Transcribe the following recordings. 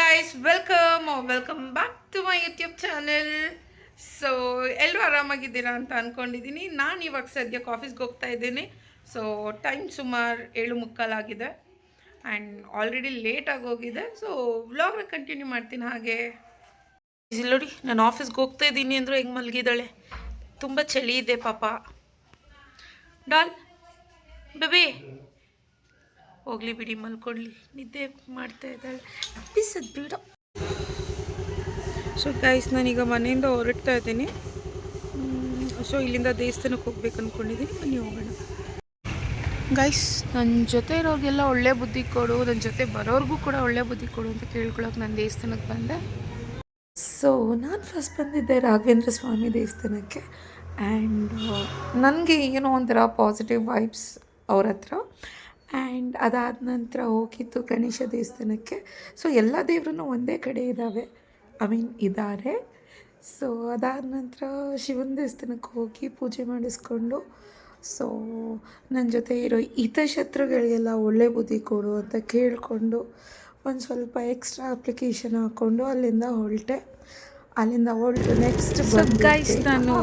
guys, welcome back to my YouTube channel. So ಎಲ್ಲರೂ ಆರಾಮಾಗಿದ್ದೀರಾ ಅಂತ ಅಂದ್ಕೊಂಡಿದ್ದೀನಿ. ನಾನು ಇವಾಗ ಸದ್ಯಕ್ಕೆ ಆಫೀಸ್ಗೆ ಹೋಗ್ತಾ ಇದ್ದೀನಿ. ಸೊ ಟೈಮ್ ಸುಮಾರು 7:45 ಆಗಿದೆ ಆ್ಯಂಡ್ ಆಲ್ರೆಡಿ ಲೇಟಾಗಿ ಹೋಗಿದೆ. ಸೊ ವ್ಲಾಗ್ನ ಕಂಟಿನ್ಯೂ ಮಾಡ್ತೀನಿ. ಹಾಗೆ ಇಲ್ಲಿ ನೋಡಿ, ನಾನು ಆಫೀಸ್ಗೆ ಹೋಗ್ತಾ ಇದ್ದೀನಿ ಅಂದರೂ ಹೆಂಗೆ ಮಲಗಿದ್ದಾಳೆ. ತುಂಬ ಚಳಿ ಇದೆ ಪಾಪ. ಡಾಲ್ ಬೇಬಿ ಹೋಗ್ಲಿ ಬಿಡಿ, ಮಲ್ಕೊಳ್ಳಿ, ನಿದ್ದೆ ಮಾಡ್ತಾ ಇದ್ದಾಳೆ. ಬಿಸದ್ ಬಿಡ. ಸೊ ಗೈಸ್, ನಾನೀಗ ಮನೆಯಿಂದ ಹೊರಡ್ತಾ ಇದ್ದೀನಿ. ಸೊ ಇಲ್ಲಿಂದ ದೇವಸ್ಥಾನಕ್ಕೆ ಹೋಗ್ಬೇಕು ಅಂದ್ಕೊಂಡಿದ್ದೀನಿ. ಬನ್ನಿ ಹೋಗೋಣ. ಗೈಸ್, ನನ್ನ ಜೊತೆ ಇರೋರಿಗೆಲ್ಲ ಒಳ್ಳೆ ಬುದ್ಧಿ ಕೊಡು, ನನ್ನ ಜೊತೆ ಬರೋರಿಗೂ ಕೂಡ ಒಳ್ಳೆ ಬುದ್ಧಿ ಕೊಡು ಅಂತ ಕೇಳ್ಕೊಳಕ್ಕೆ ನಾನು ದೇವಸ್ಥಾನಕ್ಕೆ ಬಂದೆ. ಸೊ ನಾನು ಫಸ್ಟ್ ಬಂದಿದ್ದೆ ರಾಘವೇಂದ್ರ ಸ್ವಾಮಿ ದೇವಸ್ಥಾನಕ್ಕೆ. ಆ್ಯಂಡ್ ನನಗೆ ಏನೋ ಒಂಥರ ಪಾಸಿಟಿವ್ ವೈಬ್ಸ್ ಅವ್ರ ಹತ್ರ. ಆ್ಯಂಡ್ ಅದಾದ ನಂತರ ಹೋಗಿದ್ದು ಗಣೇಶ ದೇವಸ್ಥಾನಕ್ಕೆ. ಸೊ ಎಲ್ಲ ದೇವ್ರೂ ಒಂದೇ ಕಡೆ ಇದ್ದಾವೆ, ಇದ್ದಾರೆ. ಸೊ ಅದಾದ ನಂತರ ಶಿವನ ದೇವಸ್ಥಾನಕ್ಕೆ ಹೋಗಿ ಪೂಜೆ ಮಾಡಿಸ್ಕೊಂಡು, ಸೊ ನನ್ನ ಜೊತೆ ಇರೋ ಹಿತಶತ್ರುಗಳಿಗೆಲ್ಲ ಒಳ್ಳೆ ಬುದ್ಧಿ ಕೊಡು ಅಂತ ಕೇಳಿಕೊಂಡು ಒಂದು ಸ್ವಲ್ಪ ಎಕ್ಸ್ಟ್ರಾ ಅಪ್ಲಿಕೇಶನ್ ಹಾಕ್ಕೊಂಡು ಅಲ್ಲಿಂದ ಹೊರಟೆ ನೆಕ್ಸ್ಟ್ ಗೈಸ್, ನಾನು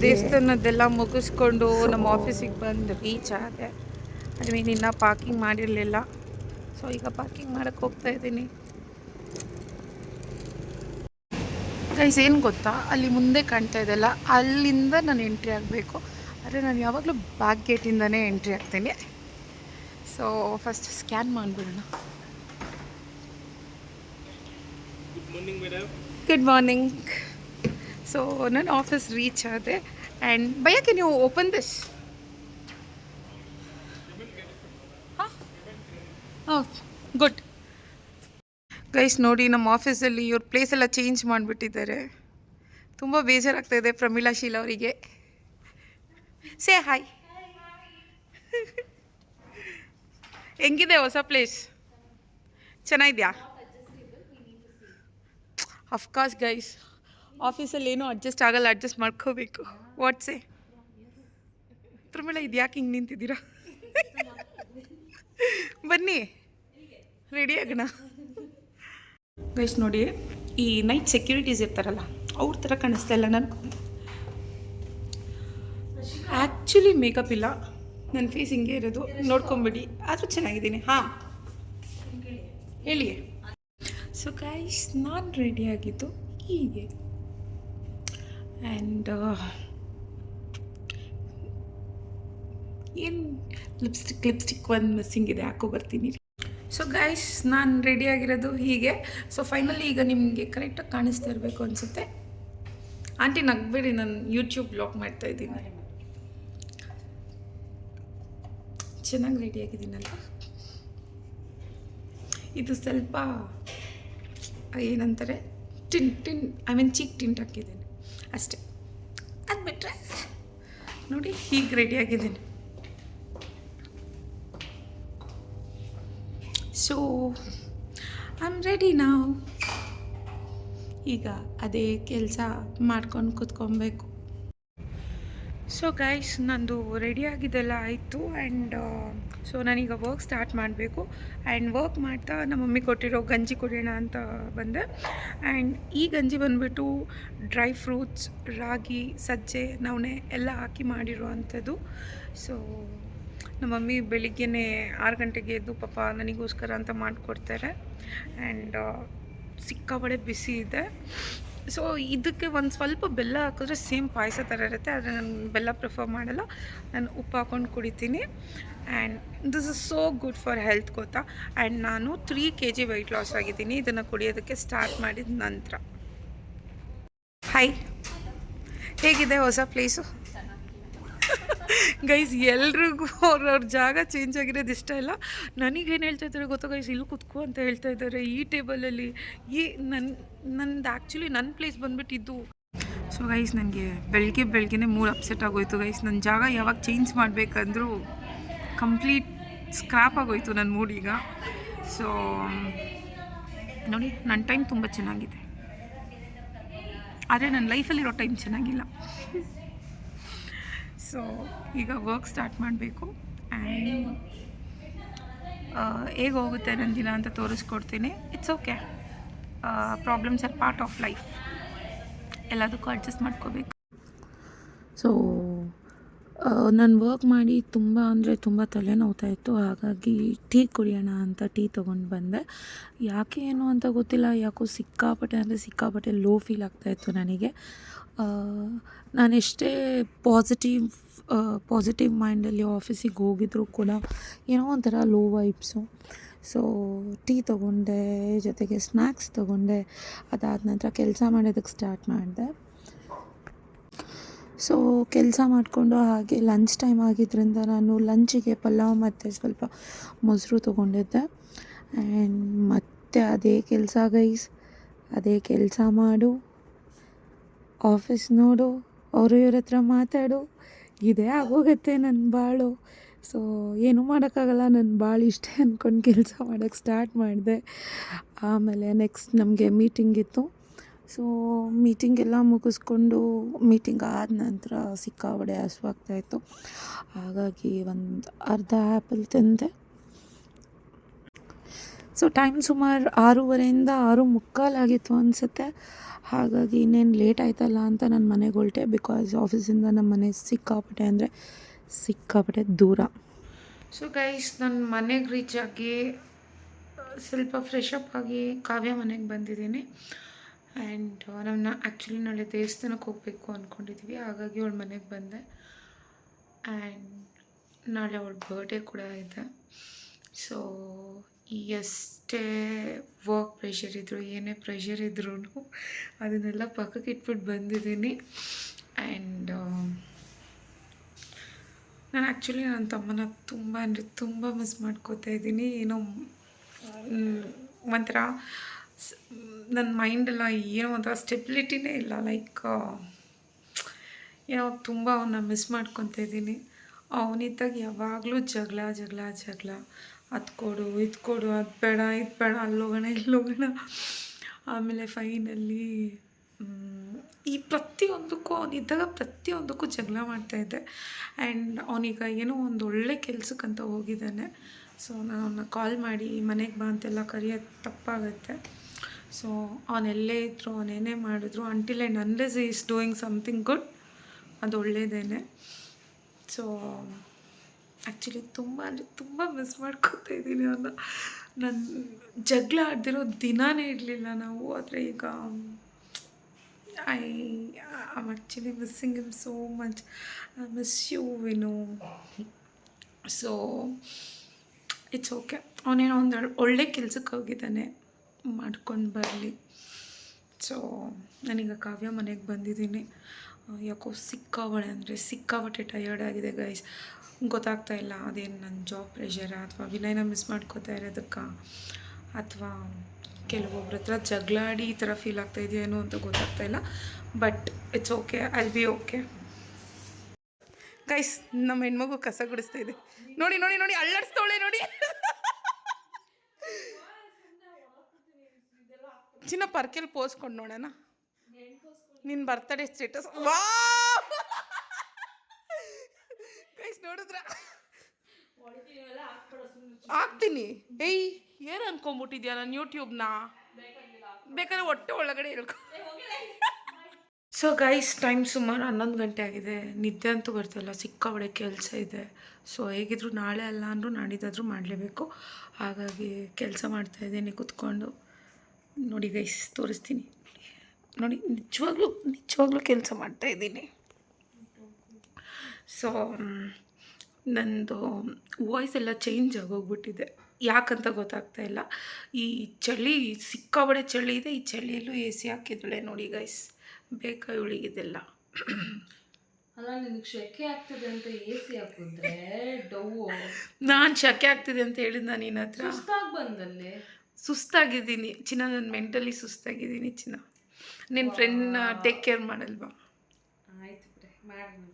ದೇವಸ್ಥಾನದ್ದೆಲ್ಲ ಮುಗಿಸ್ಕೊಂಡು ನಮ್ಮ ಆಫೀಸಿಗೆ ಬಂದು ರೀಚ್ ಆದೆ. ಇನ್ನೂ ಪಾರ್ಕಿಂಗ್ ಮಾಡಿರಲಿಲ್ಲ. ಸೊ ಈಗ ಪಾರ್ಕಿಂಗ್ ಮಾಡೋಕ್ಕೆ ಹೋಗ್ತಾ ಇದ್ದೀನಿ. ಗೈಸ್, ಏನು ಗೊತ್ತಾ, ಅಲ್ಲಿ ಮುಂದೆ ಕಾಣ್ತಾ ಇದೆಯಲ್ಲ, ಅಲ್ಲಿಂದ ನಾನು ಎಂಟ್ರಿ ಆಗಬೇಕು. ಆದರೆ ನಾನು ಯಾವಾಗಲೂ ಬ್ಯಾಕ್ ಗೇಟಿಂದನೇ ಎಂಟ್ರಿ ಆಗ್ತೀನಿ. ಸೊ ಫಸ್ಟ್ ಸ್ಕ್ಯಾನ್ ಮಾಡಿಬಿಡೋಣ. Good morning. ಸೊ ನಾನು ಆಫೀಸ್ ರೀಚ್ ಆದೆ. ಆ್ಯಂಡ್ ಭಯ್ಯ, can you open this? Good. Guys ನೋಡಿ, ನಮ್ಮ ಆಫೀಸಲ್ಲಿ ಇವ್ರ ಪ್ಲೇಸ್ ಎಲ್ಲ ಚೇಂಜ್ ಮಾಡಿಬಿಟ್ಟಿದ್ದಾರೆ. ತುಂಬ ಬೇಜಾರಾಗ್ತಾ ಇದೆ ಪ್ರಮೀಳಾ ಶೀಲ ಅವರಿಗೆ. Say hi. ಹೆಂಗಿದೆ ಹೊಸ ಪ್ಲೇಸ್? ಚೆನ್ನಾಗಿದೆಯಾ? ಅಫ್ಕೋರ್ಸ್ ಗೈಸ್, ಆಫೀಸಲ್ಲಿ ಏನೂ ಅಡ್ಜಸ್ಟ್ ಆಗಲ್ಲ, ಅಡ್ಜಸ್ಟ್ ಮಾಡ್ಕೋಬೇಕು. ವಾಟ್ಸೇ ಪ್ರಮೀಳಾ, ಇದು ಯಾಕೆ ಹಿಂಗೆ ನಿಂತಿದ್ದೀರಾ? ಬನ್ನಿ, ರೆಡಿ ಆಗೋಣ. ಗೈಸ್ ನೋಡಿ, ಈ ನೈಟ್ ಸೆಕ್ಯೂರಿಟೀಸ್ ಇರ್ತಾರಲ್ಲ, ಅವ್ರ ಥರ ಕಾಣಿಸ್ತಾ ಇಲ್ಲ ನಾನು. ಆ್ಯಕ್ಚುಲಿ ಮೇಕಪ್ ಇಲ್ಲ, ನನ್ನ ಫೇಸ್ ಹಿಂಗೆ ಇರೋದು, ನೋಡ್ಕೊಂಬಿಡಿ. ಆದರೂ ಚೆನ್ನಾಗಿದ್ದೀನಿ. ಹಾಂ ಹೇಳಿ. ಸೊ ಗೈಸ್, ನಾನು ರೆಡಿಯಾಗಿದ್ದು ಹೀಗೆ. ಆ್ಯಂಡ್ ಏನು ಲಿಪ್ಸ್ಟಿಕ್ ಒಂದು ಮಿಸ್ಸಿಂಗ್ ಇದೆ, ಹಾಕೋ ಬರ್ತೀನಿ. ಸೊ ಗೈಸ್, ನಾನು ರೆಡಿಯಾಗಿರೋದು ಹೀಗೆ. ಸೊ ಫೈನಲಿ ಈಗ ನಿಮಗೆ ಕರೆಕ್ಟಾಗಿ ಕಾಣಿಸ್ತಾ ಇರಬೇಕು ಅನಿಸುತ್ತೆ. ಆಂಟಿ ನಗಬೇಡಿ, ನಾನು ಯೂಟ್ಯೂಬ್ ಬ್ಲಾಗ್ ಮಾಡ್ತಾಯಿದ್ದೀನಿ. ಚೆನ್ನಾಗಿ ರೆಡಿಯಾಗಿದ್ದೀನಲ್ಲ. ಇದು ಸ್ವಲ್ಪ ಏನಂತಾರೆ, ಚೀಕ್ ಟಿಂಟ್ ಹಾಕಿದ್ದೀನಿ ಅಷ್ಟೇ. ಅದು ಬಿಟ್ಟರೆ ನೋಡಿ, ಹೀಗೆ ರೆಡಿಯಾಗಿದ್ದೀನಿ. ಸೊ ಐ ಆಮ್ ರೆಡಿ ನಾವು. ಈಗ ಅದೇ ಕೆಲಸ ಮಾಡ್ಕೊಂಡು ಕೂತ್ಕೊಬೇಕು. ಸೊ ಗೈಸ್, ನಂದು ರೆಡಿಯಾಗಿದ್ದೆಲ್ಲ ಆಯಿತು. ಆ್ಯಂಡ್ ಸೊ ನಾನೀಗ ವರ್ಕ್ ಸ್ಟಾರ್ಟ್ ಮಾಡಬೇಕು. ಆ್ಯಂಡ್ ವರ್ಕ್ ಮಾಡ್ತಾ ನಮ್ಮ ಮಮ್ಮಿ ಕೊಟ್ಟಿರೋ ಗಂಜಿ ಕುಡಿಯೋಣ ಅಂತ ಬಂದೆ. ಆ್ಯಂಡ್ ಈ ಗಂಜಿ ಬಂದುಬಿಟ್ಟು ಡ್ರೈ ಫ್ರೂಟ್ಸ್, ರಾಗಿ, ಸಜ್ಜೆ, ನವಣೆ ಎಲ್ಲ ಹಾಕಿ ಮಾಡಿರೋ ಅಂಥದ್ದು. ಸೊ ನಮ್ಮ ಮಮ್ಮಿ ಬೆಳಿಗ್ಗೆನೇ 6 ಗಂಟೆಗೆ ಎದ್ದು ಪಾಪ ನನಗೋಸ್ಕರ ಅಂತ ಮಾಡಿಕೊಡ್ತಾರೆ. ಆ್ಯಂಡ್ ಸಿಕ್ಕಾಪಡೆ ಬಿಸಿ ಇದೆ. ಸೊ ಇದಕ್ಕೆ ಒಂದು ಸ್ವಲ್ಪ ಬೆಲ್ಲ ಹಾಕಿದ್ರೆ ಸೇಮ್ ಪಾಯಸ ಥರ ಇರುತ್ತೆ. ಆದರೆ ನಾನು ಬೆಲ್ಲ ಪ್ರಿಫರ್ ಮಾಡಲ್ಲ, ನಾನು ಉಪ್ಪು ಹಾಕ್ಕೊಂಡು ಕುಡಿತೀನಿ. And this is so good for health, ಗೊತ್ತಾ. ಆ್ಯಂಡ್ ನಾನು 3 kg ವೆಯ್ಟ್ ಲಾಸ್ ಆಗಿದ್ದೀನಿ ಇದನ್ನು ಕುಡಿಯೋದಕ್ಕೆ ಸ್ಟಾರ್ಟ್ ಮಾಡಿದ ನಂತರ. ಹಾಯ್, ಹೇಗಿದೆ ಹೊಸ ಪ್ಲೇಸು? ಗೈಸ್, ಎಲ್ರಿಗೂ ಅವ್ರವ್ರ ಜಾಗ ಚೇಂಜ್ ಆಗಿರೋದು ಇಷ್ಟ ಇಲ್ಲ. ನನಗೇನು ಹೇಳ್ತಾ ಇದ್ದಾರೆ ಗೊತ್ತಾ ಗೈಸ್, ಇಲ್ಲಿ ಕೂತ್ಕೋ ಅಂತ ಹೇಳ್ತಾ ಇದ್ದಾರೆ ಈ ಟೇಬಲಲ್ಲಿ. ನಂದು ಆ್ಯಕ್ಚುಲಿ ನನ್ನ ಪ್ಲೇಸ್ ಬಂದುಬಿಟ್ಟಿದ್ದು. ಸೊ ಗೈಸ್, ನನಗೆ ಬೆಳಗ್ಗೆನೇ ಮೂಡ್ ಅಪ್ಸೆಟ್ ಆಗೋಯ್ತು ಗೈಸ್. ನನ್ನ ಜಾಗ ಯಾವಾಗ ಚೇಂಜ್ ಮಾಡಬೇಕಂದ್ರೂ ಕಂಪ್ಲೀಟ್ ಸ್ಕ್ರಾಪ್ ಆಗೋಯ್ತು ನನ್ನ ಮೂಡ್ ಈಗ. ಸೊ ನೋಡಿ, ನನ್ನ ಟೈಮ್ ತುಂಬ ಚೆನ್ನಾಗಿದೆ, ಆದರೆ ನನ್ನ ಲೈಫಲ್ಲಿರೋ ಟೈಮ್ ಚೆನ್ನಾಗಿಲ್ಲ. ಸೊ ಈಗ ವರ್ಕ್ ಸ್ಟಾರ್ಟ್ ಮಾಡಬೇಕು. ಆ್ಯಂಡ್ ಹೇಗೆ ಹೋಗುತ್ತೆ ನನ್ನ ದಿನ ಅಂತ ತೋರಿಸ್ಕೊಡ್ತೀನಿ. It's okay, problems are part of life, ಎಲ್ಲದಕ್ಕೂ ಅಡ್ಜಸ್ಟ್ ಮಾಡ್ಕೋಬೇಕು. ಸೊ ನಾನು ವರ್ಕ್ ಮಾಡಿ ತುಂಬ ಅಂದರೆ ತುಂಬ ತಲೆನೋವ್ತಾ ಇತ್ತು. ಹಾಗಾಗಿ ಟೀ ಕುಡಿಯೋಣ ಅಂತ ಟೀ ತೊಗೊಂಡು ಬಂದೆ. ಯಾಕೆ ಏನು ಅಂತ ಗೊತ್ತಿಲ್ಲ, ಯಾಕೋ ಸಿಕ್ಕಾಪಟ್ಟೆ ಲೋ ಫೀಲ್ ಆಗ್ತಾಯಿತ್ತು ನನಗೆ. ನಾನೆಷ್ಟೇ ಪಾಸಿಟಿವ್ ಮೈಂಡಲ್ಲಿ ಆಫೀಸಿಗೆ ಹೋಗಿದ್ರೂ ಕೂಡ ಏನೋ ಒಂಥರ ಲೋ ವೈಬ್ಸು. ಸೊ ಟೀ ತೊಗೊಂಡೆ, ಜೊತೆಗೆ ಸ್ನ್ಯಾಕ್ಸ್ ತೊಗೊಂಡೆ. ಅದಾದ ನಂತರ ಕೆಲಸ ಮಾಡೋದಕ್ಕೆ ಸ್ಟಾರ್ಟ್ ಮಾಡಿದೆ. ಸೊ ಕೆಲಸ ಮಾಡಿಕೊಂಡು ಹಾಗೆ ಲಂಚ್ ಟೈಮ್ ಆಗಿದ್ದರಿಂದ ನಾನು ಲಂಚಿಗೆ ಪಲಾವ್ ಮತ್ತು ಸ್ವಲ್ಪ ಮೊಸರು ತೊಗೊಂಡಿದ್ದೆ. ಆ್ಯಂಡ್ ಮತ್ತೆ ಅದೇ ಕೆಲಸ ಗೈಸ್, ಅದೇ ಕೆಲಸ ಮಾಡು, ಆಫೀಸ್ ನೋಡು, ಅವರು ಇವ್ರ ಹತ್ರ ಮಾತಾಡು, ಇದೇ ಆಗೋಗುತ್ತೆ ನನ್ನ ಬಾಳು. ಸೊ ಏನೂ ಮಾಡೋಕ್ಕಾಗಲ್ಲ, ನನ್ನ ಬಾಳು ಇಷ್ಟೇ ಅಂದ್ಕೊಂಡು ಕೆಲಸ ಮಾಡೋಕ್ಕೆ ಸ್ಟಾರ್ಟ್ ಮಾಡಿದೆ. ಆಮೇಲೆ ನೆಕ್ಸ್ಟ್ ನಮಗೆ ಮೀಟಿಂಗ್ ಇತ್ತು. ಸೊ ಮೀಟಿಂಗೆಲ್ಲ ಮುಗಿಸ್ಕೊಂಡು ಮೀಟಿಂಗ್ ಆದ ನಂತರ ಸಿಕ್ಕಾಪಟ್ಟೆ ಹಸಿವಾಗ್ತಾಯಿತ್ತು. ಹಾಗಾಗಿ ಒಂದು ಅರ್ಧ ಆ್ಯಪಲ್ ತಿಂದೆ. ಸೊ ಟೈಮ್ ಸುಮಾರು 6:30 6:45 ಆಗಿತ್ತು ಅನಿಸುತ್ತೆ. ಹಾಗಾಗಿ ಇನ್ನೇನು ಲೇಟ್ ಆಯ್ತಲ್ಲ ಅಂತ ನಾನು ಮನೆಗೆ ಹೊರಟೆ. ಬಿಕಾಸ್ ಆಫೀಸಿಂದ ನಮ್ಮ ಮನೆ ಸಿಕ್ಕಾಪಟ್ಟೆ ದೂರ. ಸೊ ಗೈಸ್, ನನ್ನ ಮನೆಗೆ ರೀಚ್ ಆಗಿ ಸ್ವಲ್ಪ ಫ್ರೆಶ್ ಅಪ್ ಆಗಿ ಕಾವ್ಯ ಮನೆಗೆ ಬಂದಿದ್ದೀನಿ. ಆ್ಯಂಡ್ ಆ್ಯಕ್ಚುಲಿ ನಾಳೆ ದೇವಸ್ಥಾನಕ್ಕೆ ಹೋಗಬೇಕು ಅಂದ್ಕೊಂಡಿದ್ವಿ. ಹಾಗಾಗಿ ಅವಳ ಮನೆಗೆ ಬಂದೆ. ಆ್ಯಂಡ್ ನಾಳೆ ಅವಳ ಬರ್ಡೇ ಕೂಡ ಇದೆ. ಸೊ ಎಷ್ಟೇ ವರ್ಕ್ ಪ್ರೆಷರ್ ಇದ್ದರೂ, ಏನೇ ಪ್ರೆಷರ್ ಇದ್ರೂ ಅದನ್ನೆಲ್ಲ ಪಕ್ಕಕ್ಕೆ ಇಟ್ಬಿಟ್ಟು ಬಂದಿದ್ದೀನಿ. ಆ್ಯಂಡ್ ನಾನು ಆ್ಯಕ್ಚುಲಿ ನನ್ನ ತಮ್ಮನ ತುಂಬ ಅಂದರೆ ತುಂಬ ಮಿಸ್ ಮಾಡ್ಕೋತಾ ಇದ್ದೀನಿ. ಏನೋ ಒಂಥರ ನನ್ನ ಮೈಂಡೆಲ್ಲ ಏನೋ ಒಂಥರ ಸ್ಟೆಬಿಲಿಟಿನೇ ಇಲ್ಲ. ಲೈಕ್ ಏನೋ ತುಂಬ ಅವನ್ನ ಮಿಸ್ ಮಾಡ್ಕೊತಾ ಇದ್ದೀನಿ. ಅವನಿದ್ದಾಗ ಯಾವಾಗಲೂ ಜಗಳ, ಅದು ಕೊಡು, ಇದು ಕೊಡು, ಅದು ಬೇಡ, ಇದು ಬೇಡ, ಅಲ್ಲೋಗೋಣ ಇಲ್ಲೋಗೋಣ. ಆಮೇಲೆ ಫೈನಲಿ ಈ ಪ್ರತಿಯೊಂದಕ್ಕೂ ಅವನಿದ್ದಾಗ ಪ್ರತಿಯೊಂದಕ್ಕೂ ಜಗಳ ಮಾಡ್ತಾಯಿದ್ದೆ. ಆ್ಯಂಡ್ ಅವನೀಗ ಏನೋ ಒಂದು ಒಳ್ಳೆ ಕೆಲಸಕ್ಕಂತ ಹೋಗಿದ್ದಾನೆ. ಸೊ ನಾನು ಅವನ್ನ ಕಾಲ್ ಮಾಡಿ ಮನೆಗೆ ಬಾ ಅಂತೆಲ್ಲ ಕರೆಯೋದು ತಪ್ಪಾಗುತ್ತೆ. ಸೊ ಅವನೆಲ್ಲೇ ಇದ್ದರೂ, ಅವನೇನೇ ಮಾಡಿದ್ರು, until and unless is doing something good, ಅದು ಒಳ್ಳೆಯದೇನೆ. ಸೊ ಆ್ಯಕ್ಚುಲಿ ತುಂಬ ಅಂದರೆ ತುಂಬ ಮಿಸ್ ಮಾಡ್ಕೊತಾ ಇದ್ದೀನಿ ಅವನ್ನ. ನನ್ನ ಜಗಳ ಆಡ್ದಿರೋ ದಿನಾನೇ ಇರಲಿಲ್ಲ ನಾವು. ಆದರೆ ಈಗ I'm actually missing him so much. I miss you, Vinu. So it's okay. ಅವನೇನೋ ಒಂದು ಒಳ್ಳೆ ಕೆಲ್ಸಕ್ಕೆ ಹೋಗಿದ್ದಾನೆ, ಮಾಡ್ಕೊಂಡು ಬರಲಿ. ಸೊ ನಾನೀಗ ಕಾವ್ಯ ಮನೆಗೆ ಬಂದಿದ್ದೀನಿ. ಯಾಕೋ ಸಿಕ್ಕಾಪಟ್ಟೆ ಟಯರ್ಡ್ ಆಗಿದೆ ಗೈಸ್. ಗೊತ್ತಾಗ್ತಾ ಇಲ್ಲ, ಅದೇನು ನನ್ನ ಜಾಬ್ ಪ್ರೆಷರಾ ಅಥವಾ ವಿನಯನ ಮಿಸ್ ಮಾಡ್ಕೋತಾ ಇರೋದಕ್ಕೆ, ಅಥವಾ ಕೆಲವೊಬ್ರ ಹತ್ರ ಜಗಳಾಡಿ ಈ ಥರ ಫೀಲ್ ಆಗ್ತಾ ಇದೆಯೇನೋ ಅಂತ ಗೊತ್ತಾಗ್ತಾ ಇಲ್ಲ. But it's okay, I will be okay. Guys, ನಮ್ಮ ಹೆಣ್ಮಗು ಕಸ ಗುಡಿಸ್ತಾ ಇದೆ. ನೋಡಿ ಅಳ್ಳಾಡಿಸ್ತವಳೆ ನೋಡಿ. ಚಿನ್ನ ಪರ್ಕೆಲ್ ಪೋಸ್ಕೊಂಡು ನೋಡೋಣ. ನಿನ್ನ ಬರ್ತಡೇ ಸ್ಟೇಟಸ್ ವಾ ಗೈಸ್, ನೋಡಿದ್ರ ಹಾಕ್ತೀನಿ. ಏಯ್, ಏನು ಅನ್ಕೊಂಬಿಟ್ಟಿದ್ಯಾ ನಾನು ಯೂಟ್ಯೂಬ್ನ? ಬೇಕಾದ್ರೆ ಹೊಟ್ಟೆ ಒಳಗಡೆ ಹೇಳ್ಕೊ. ಸೊ ಗೈಸ್, ಟೈಮ್ ಸುಮಾರು 11 ಗಂಟೆ ಆಗಿದೆ. ನಿದ್ದೆ ಅಂತೂ ಬರ್ತಾಯಿಲ್ಲ, ಸಿಕ್ಕಾಪಟ್ಟೆ ಕೆಲಸ ಇದೆ. ಸೊ ಹೇಗಿದ್ರು ನಾಳೆ ಅಲ್ಲ ಅಂದರೂ ನಾಡಿದ್ದಾದರೂ ಮಾಡಲೇಬೇಕು. ಹಾಗಾಗಿ ಕೆಲಸ ಮಾಡ್ತಾಯಿದ್ದೀನಿ ಕೂತ್ಕೊಂಡು. ನೋಡಿ ಗೈಸ್, ತೋರಿಸ್ತೀನಿ ನೋಡಿ. ನಿಜವಾಗ್ಲೂ ಕೆಲಸ ಮಾಡ್ತಾಯಿದ್ದೀನಿ. ಸೊ ನನ್ನದು ವಾಯ್ಸ್ ಎಲ್ಲ ಚೇಂಜ್ ಆಗೋಗ್ಬಿಟ್ಟಿದೆ, ಯಾಕಂತ ಗೊತ್ತಾಗ್ತಾ ಇಲ್ಲ. ಈ ಚಳಿ, ಸಿಕ್ಕಾಪಟ್ಟೆ ಚಳಿ ಇದೆ. ಈ ಚಳಿಯಲ್ಲೂ ಎ ಸಿ ಹಾಕಿದ್ದಾಳೆ ನೋಡಿ ಗೈಸ್. ಬೇಕಾ ಇವಳಿಗಿದೆಲ್ಲ? ಅಲ್ಲ, ನಿನಗೆ ಶೆಕೆ ಆಗ್ತಿದೆ ಅಂತ ಎ ಸಿ ಹಾಕಿದ್ರೆ ಡವ್ವು. ನಾನು ಶೆಕೆ ಆಗ್ತಿದೆ ಅಂತ ಹೇಳಿದ್ನ ನಿನ್ನ ಹತ್ರ? ಸುಸ್ತಾಗಿ ಬಂದಲ್ಲಿ. ಸುಸ್ತಾಗಿದ್ದೀನಿ ಚಿನ್ನ, ನಾನು ಮೆಂಟಲಿ ಸುಸ್ತಾಗಿದ್ದೀನಿ ಚಿನ್ನ. ನಿನ್ನ ಫ್ರೆಂಡ್ನ ಟೇಕ್ ಕೇರ್ ಮಾಡಲ್ವಾ? ಆಯ್ತು ಬಿಟ್ಟೆ, ಮಾಡಿ.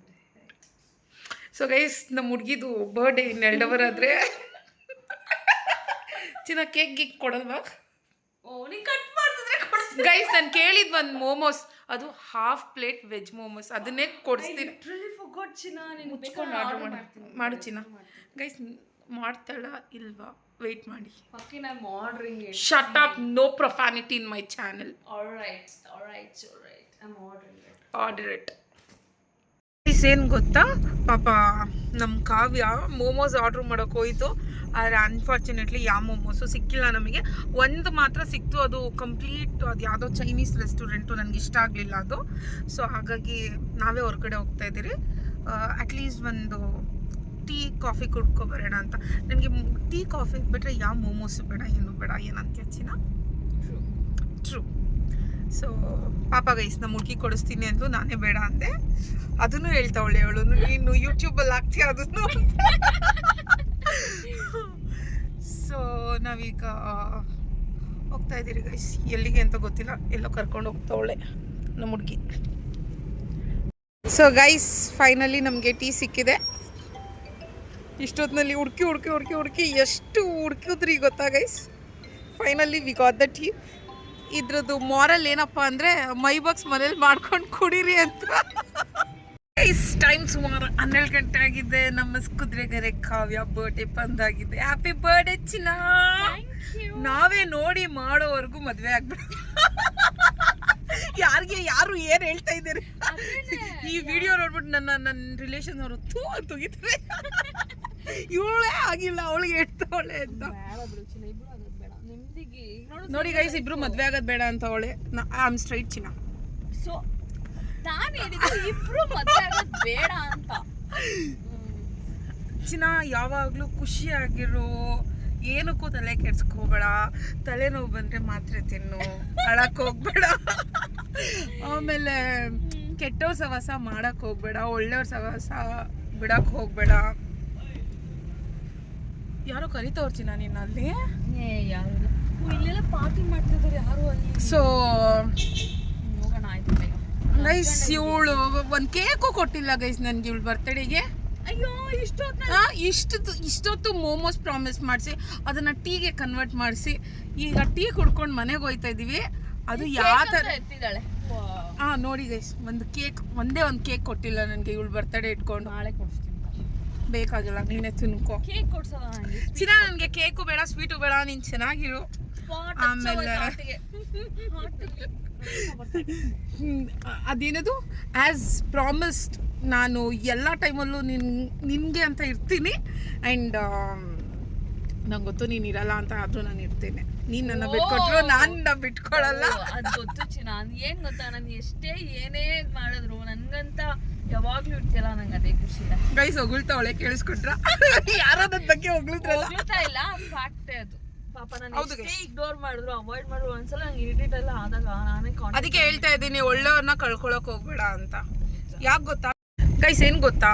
ಸೊ ಗೈಸ್, ನಮ್ಮ ಹುಡುಗಿದು ಬರ್ಡೇ 2 ಅವರ್ ಆದರೆ ಚಿನ್ನ ಕೇಕ್ ಕೊಡಲ್ವಾ? ಗೈಸ್, ನಾನು ಕೇಳಿದ್ದು ಒಂದು ಮೋಮೋಸ್, ಅದು ಹಾಫ್ ಪ್ಲೇಟ್ ವೆಜ್ ಮೋಮೋಸ್, ಅದನ್ನೇ ಕೊಡಿಸ್ತೀನಿ. ಮುಚ್ಕೊಂಡು ಆರ್ಡರ್ ಮಾಡು ಚಿನ್ನ. ಗೈಸ್, ಮಾಡ್ತಾಳ ಇಲ್ವಾ? ವೆಯ್ಟ್ ಮಾಡಿ. Fucking I'm ordering it. Shut up, no profanity in my channel. Alright. I'm ordering it. Order it. ಏನು ಗೊತ್ತಾ ಪಾಪ ನಮ್ಮ ಕಾವ್ಯ ಮೋಮೋಸ್ ಆರ್ಡ್ರ್ ಮಾಡೋಕೆ ಹೋಯ್ತು. ಆದರೆ ಅನ್ಫಾರ್ಚುನೇಟ್ಲಿ ಯಾವ ಮೋಮೋಸು ಸಿಕ್ಕಿಲ್ಲ ನಮಗೆ. ಒಂದು ಮಾತ್ರ ಸಿಕ್ತು, ಅದು ಕಂಪ್ಲೀಟ್ ಅದು ಯಾವುದೋ ಚೈನೀಸ್ ರೆಸ್ಟೋರೆಂಟು, ನನಗೆ ಇಷ್ಟ ಆಗಲಿಲ್ಲ ಅದು. ಸೊ ಹಾಗಾಗಿ ನಾವೇ ಹೊರಗಡೆ ಹೋಗ್ತಾ ಇದ್ದೀರಿ. ಅಟ್ಲೀಸ್ಟ್ ಒಂದು ಟೀ ಕಾಫಿ ಕುಡ್ಕೊಬರೋಣ ಅಂತ. ನನಗೆ ಟೀ ಕಾಫಿ ಬಿಟ್ಟರೆ ಯಾವ ಮೋಮೋಸು ಬೇಡ, ಏನು ಬೇಡ, ಏನಂತ ಚಿನ್ನ. ಟ್ರೂ. ಸೊ ಪಾಪ ಗೈಸ್ ನಮ್ಮ ಹುಡುಗಿ ಕೊಡಿಸ್ತೀನಿ ಅಂದು ನಾನೇ ಬೇಡ ಅಂದೆ. ಅದನ್ನು ಹೇಳ್ತಾವಳೆ ಅವಳು, ನೀನು ಯೂಟ್ಯೂಬಲ್ಲಿ ಹಾಕ್ತೀಯ ಅದನ್ನು. ಸೊ ನಾವೀಗ ಹೋಗ್ತಾ ಇದ್ದೀರಿ ಗೈಸ್, ಎಲ್ಲಿಗೆ ಅಂತ ಗೊತ್ತಿಲ್ಲ, ಎಲ್ಲೋ ಕರ್ಕೊಂಡು ಹೋಗ್ತಾವಳೆ ನಮ್ಮ ಹುಡುಗಿ. ಸೊ ಗೈಸ್ ಫೈನಲಿ ನಮಗೆ ಟೀ ಸಿಕ್ಕಿದೆ. ಇಷ್ಟೊತ್ತಿನಲ್ಲಿ ಹುಡುಕಿ ಎಷ್ಟು ಹುಡುಕಿದ್ರಿ ಗೊತ್ತಾ guys. Finally we got the tea. ಇದ್ರದ್ದು ಮಾರಲ್ ಏನಪ್ಪ ಅಂದರೆ ಮೈ ಬಾಕ್ಸ್ ಮನೇಲಿ ಮಾಡ್ಕೊಂಡು ಕುಡೀರಿ ಅಂತ. ಟೈಮ್ ಸುಮಾರು 12 ಗಂಟೆ ಆಗಿದೆ. ನಮ್ಮ ಕುದುರೆಗೆರೆ ಕಾವ್ಯ ಬರ್ಡೇ ಬಂದಾಗಿದೆ. ಹ್ಯಾಪಿ ಬರ್ಡೇ ಚಿನ್ನ. ನಾವೇ ನೋಡಿ ಮಾಡೋವರೆಗೂ ಮದುವೆ ಆಗ್ಬಿಡ. ಯಾರು ಏನು ಹೇಳ್ತಾ ಇದ್ದೀರಿ? ಈ ವಿಡಿಯೋ ನೋಡ್ಬಿಟ್ಟು ನನ್ನ ರಿಲೇಷನ್ ಅವರು ತೂಗಿತಾರೆ. ಇವಳೇ ಆಗಿಲ್ಲ, ಅವಳಿಗೆ ಹೇಳ್ತಾವಳೆ ಅಂತ. ನೋಡಿ ಗೈಸ್, ಇಬ್ರು ಮದ್ವೆ ಆಗೋದ್ ಬೇಡ ಅಂತ ಅವಳೆ. ಐ ಆಮ್ ಸ್ಟ್ರೈಟ್ ಚಿನ್ನ. ಸೊ ನಾನು ಹೇಳಿದ್ದು ಇಬ್ರು ಮದ್ವೆ ಆಗೋದ್ ಬೇಡ ಅಂತ. ಚಿನ್ನ ಯಾವಾಗ್ಲೂ ಖುಷಿಯಾಗಿರೋ, ಏನಕ್ಕೂ ತಲೆ ಕೆಡ್ಸ್ಕೋಬೇಡ. ತಲೆನೋವು ಬಂದ್ರೆ ಮಾತ್ರೆ ತಿನ್ನು, ಅಳಕ್ ಹೋಗ್ಬೇಡ. ಆಮೇಲೆ ಕೆಟ್ಟವ್ರ ಸವಾಸ ಮಾಡಕ್ ಹೋಗ್ಬೇಡ, ಒಳ್ಳೆಯವ್ರ ಸವಾಸ ಬಿಡಕ್ ಹೋಗ್ಬೇಡ. ಯಾರೋ ಕರಿತವ್ರ ಚಿನ್ನ ನಿನ್ನಲ್ಲಿ. ಇಲ್ಲೆಲ್ಲ ಪಾರ್ಟಿ ಮಾಡ್ತಿದ್ದಾರೆ ಯಾರು ಅಲ್ಲಿ. ಸೊ ಹೋಗೋಣ ಆಯ್ತು ಗೈಸ್. ಇವಳು ಒಂದು ಕೇಕು ಕೊಟ್ಟಿಲ್ಲ ಗೈಸ್ ನನಗೆ ಇವಳು ಬರ್ತಡೇಗೆ. ಅಯ್ಯೋ ಇಷ್ಟೊತ್ತು ಮೋಮೋಸ್ ಪ್ರಾಮಿಸ್ ಮಾಡಿಸಿ ಅದನ್ನ ಟೀಗೆ ಕನ್ವರ್ಟ್ ಮಾಡಿಸಿ ಈಗ ಟೀ ಕುಡ್ಕೊಂಡು ಮನೆಗೆ ಹೋಯ್ತಾ ಇದೀವಿ. ಅದು ಯಾವ ಥರ ಎತ್ತಿದ್ದಾಳೆ. ನೋಡಿ ಗೈಸ್, ಒಂದೇ ಒಂದು ಕೇಕ್ ಕೊಟ್ಟಿಲ್ಲ ನನಗೆ ಇವಳು ಬರ್ತಡೇ ಇಟ್ಕೊಂಡು. ನಾಳೆ ಕೊಡ್ತೀನಿ. ಬೇಕಾಗಿಲ್ಲ, ನೀನೇ ತಿನ್ಕೋ. ಕೇಕ್ ಕೊಡ್ಸೋಣ ಚಿನ್ನ. ನನಗೆ ಕೇಕು ಬೇಡ, ಸ್ವೀಟು ಬೇಡ, ನೀನು ಚೆನ್ನಾಗಿರು. ಆಮೇಲೆ ಅದೇನದು ಆ್ಯಸ್ ಪ್ರಾಮಿಸ್ಡ್ ನಾನು ಎಲ್ಲ ಟೈಮಲ್ಲೂ ನಿನಗೆ ಅಂತ ಇರ್ತೀನಿ. ಆ್ಯಂಡ್ ನಂಗೆ ಗೊತ್ತು ನೀನು ಇರಲ್ಲ ಅಂತ, ಆದರೂ ನಾನು ಇರ್ತೀನಿ. ನೀನು ನನ್ನ ಬಿಟ್ಕೊಟ್ರು ನಾನು ಬಿಟ್ಕೊಡಲ್ಲ. ಅದು ಗೊತ್ತು ಚಿನ್ನ. ಏನು ಗೊತ್ತಾ, ನಾನು ಎಷ್ಟೇ ಏನೇ ಮಾಡಿದ್ರು ನನಗಂತ ಯಾವಾಗ್ಲೂ ಇರ್ತಿಲ್ಲ. ನಂಗೆ ಅದೇ ಖುಷಿ. ಗೈಸ್ ಹೊಗಳ್ತಾವಳೆ, ಕೇಳಿಸ್ಕೊಟ್ರ? ಯಾರೋ ನನ್ನ ಬಗ್ಗೆ ಹೊಗಳ್ತಾರಲ್ಲ. ಹೊಗಳ್ತಾ ಇಲ್ಲ, ಫ್ಯಾಕ್ಟೇ ಅದು. ಪಾಪ ನಾನು ಎಷ್ಟೇ ಇಗ್ನೋರ್ ಮಾಡಿದ್ರು, ಅವಾಯ್ಡ್ ಮಾಡಿದ್ರು, ಒಂದ್ಸಲ ನಂಗೆ ಇರಿಟೇಟ್ ಎಲ್ಲ ಆದಾಗ ನಾನೇ ಅದಕ್ಕೆ ಹೇಳ್ತಾ ಇದ್ದೀನಿ, ಒಳ್ಳೆಯವ್ರನ್ನ ಕಳ್ಕೊಳಕ್ ಹೋಗ್ಬೇಡ ಅಂತ. ಯಾಕೆ ಗೊತ್ತಾ ಗೈಸ್, ಏನು ಗೊತ್ತಾ,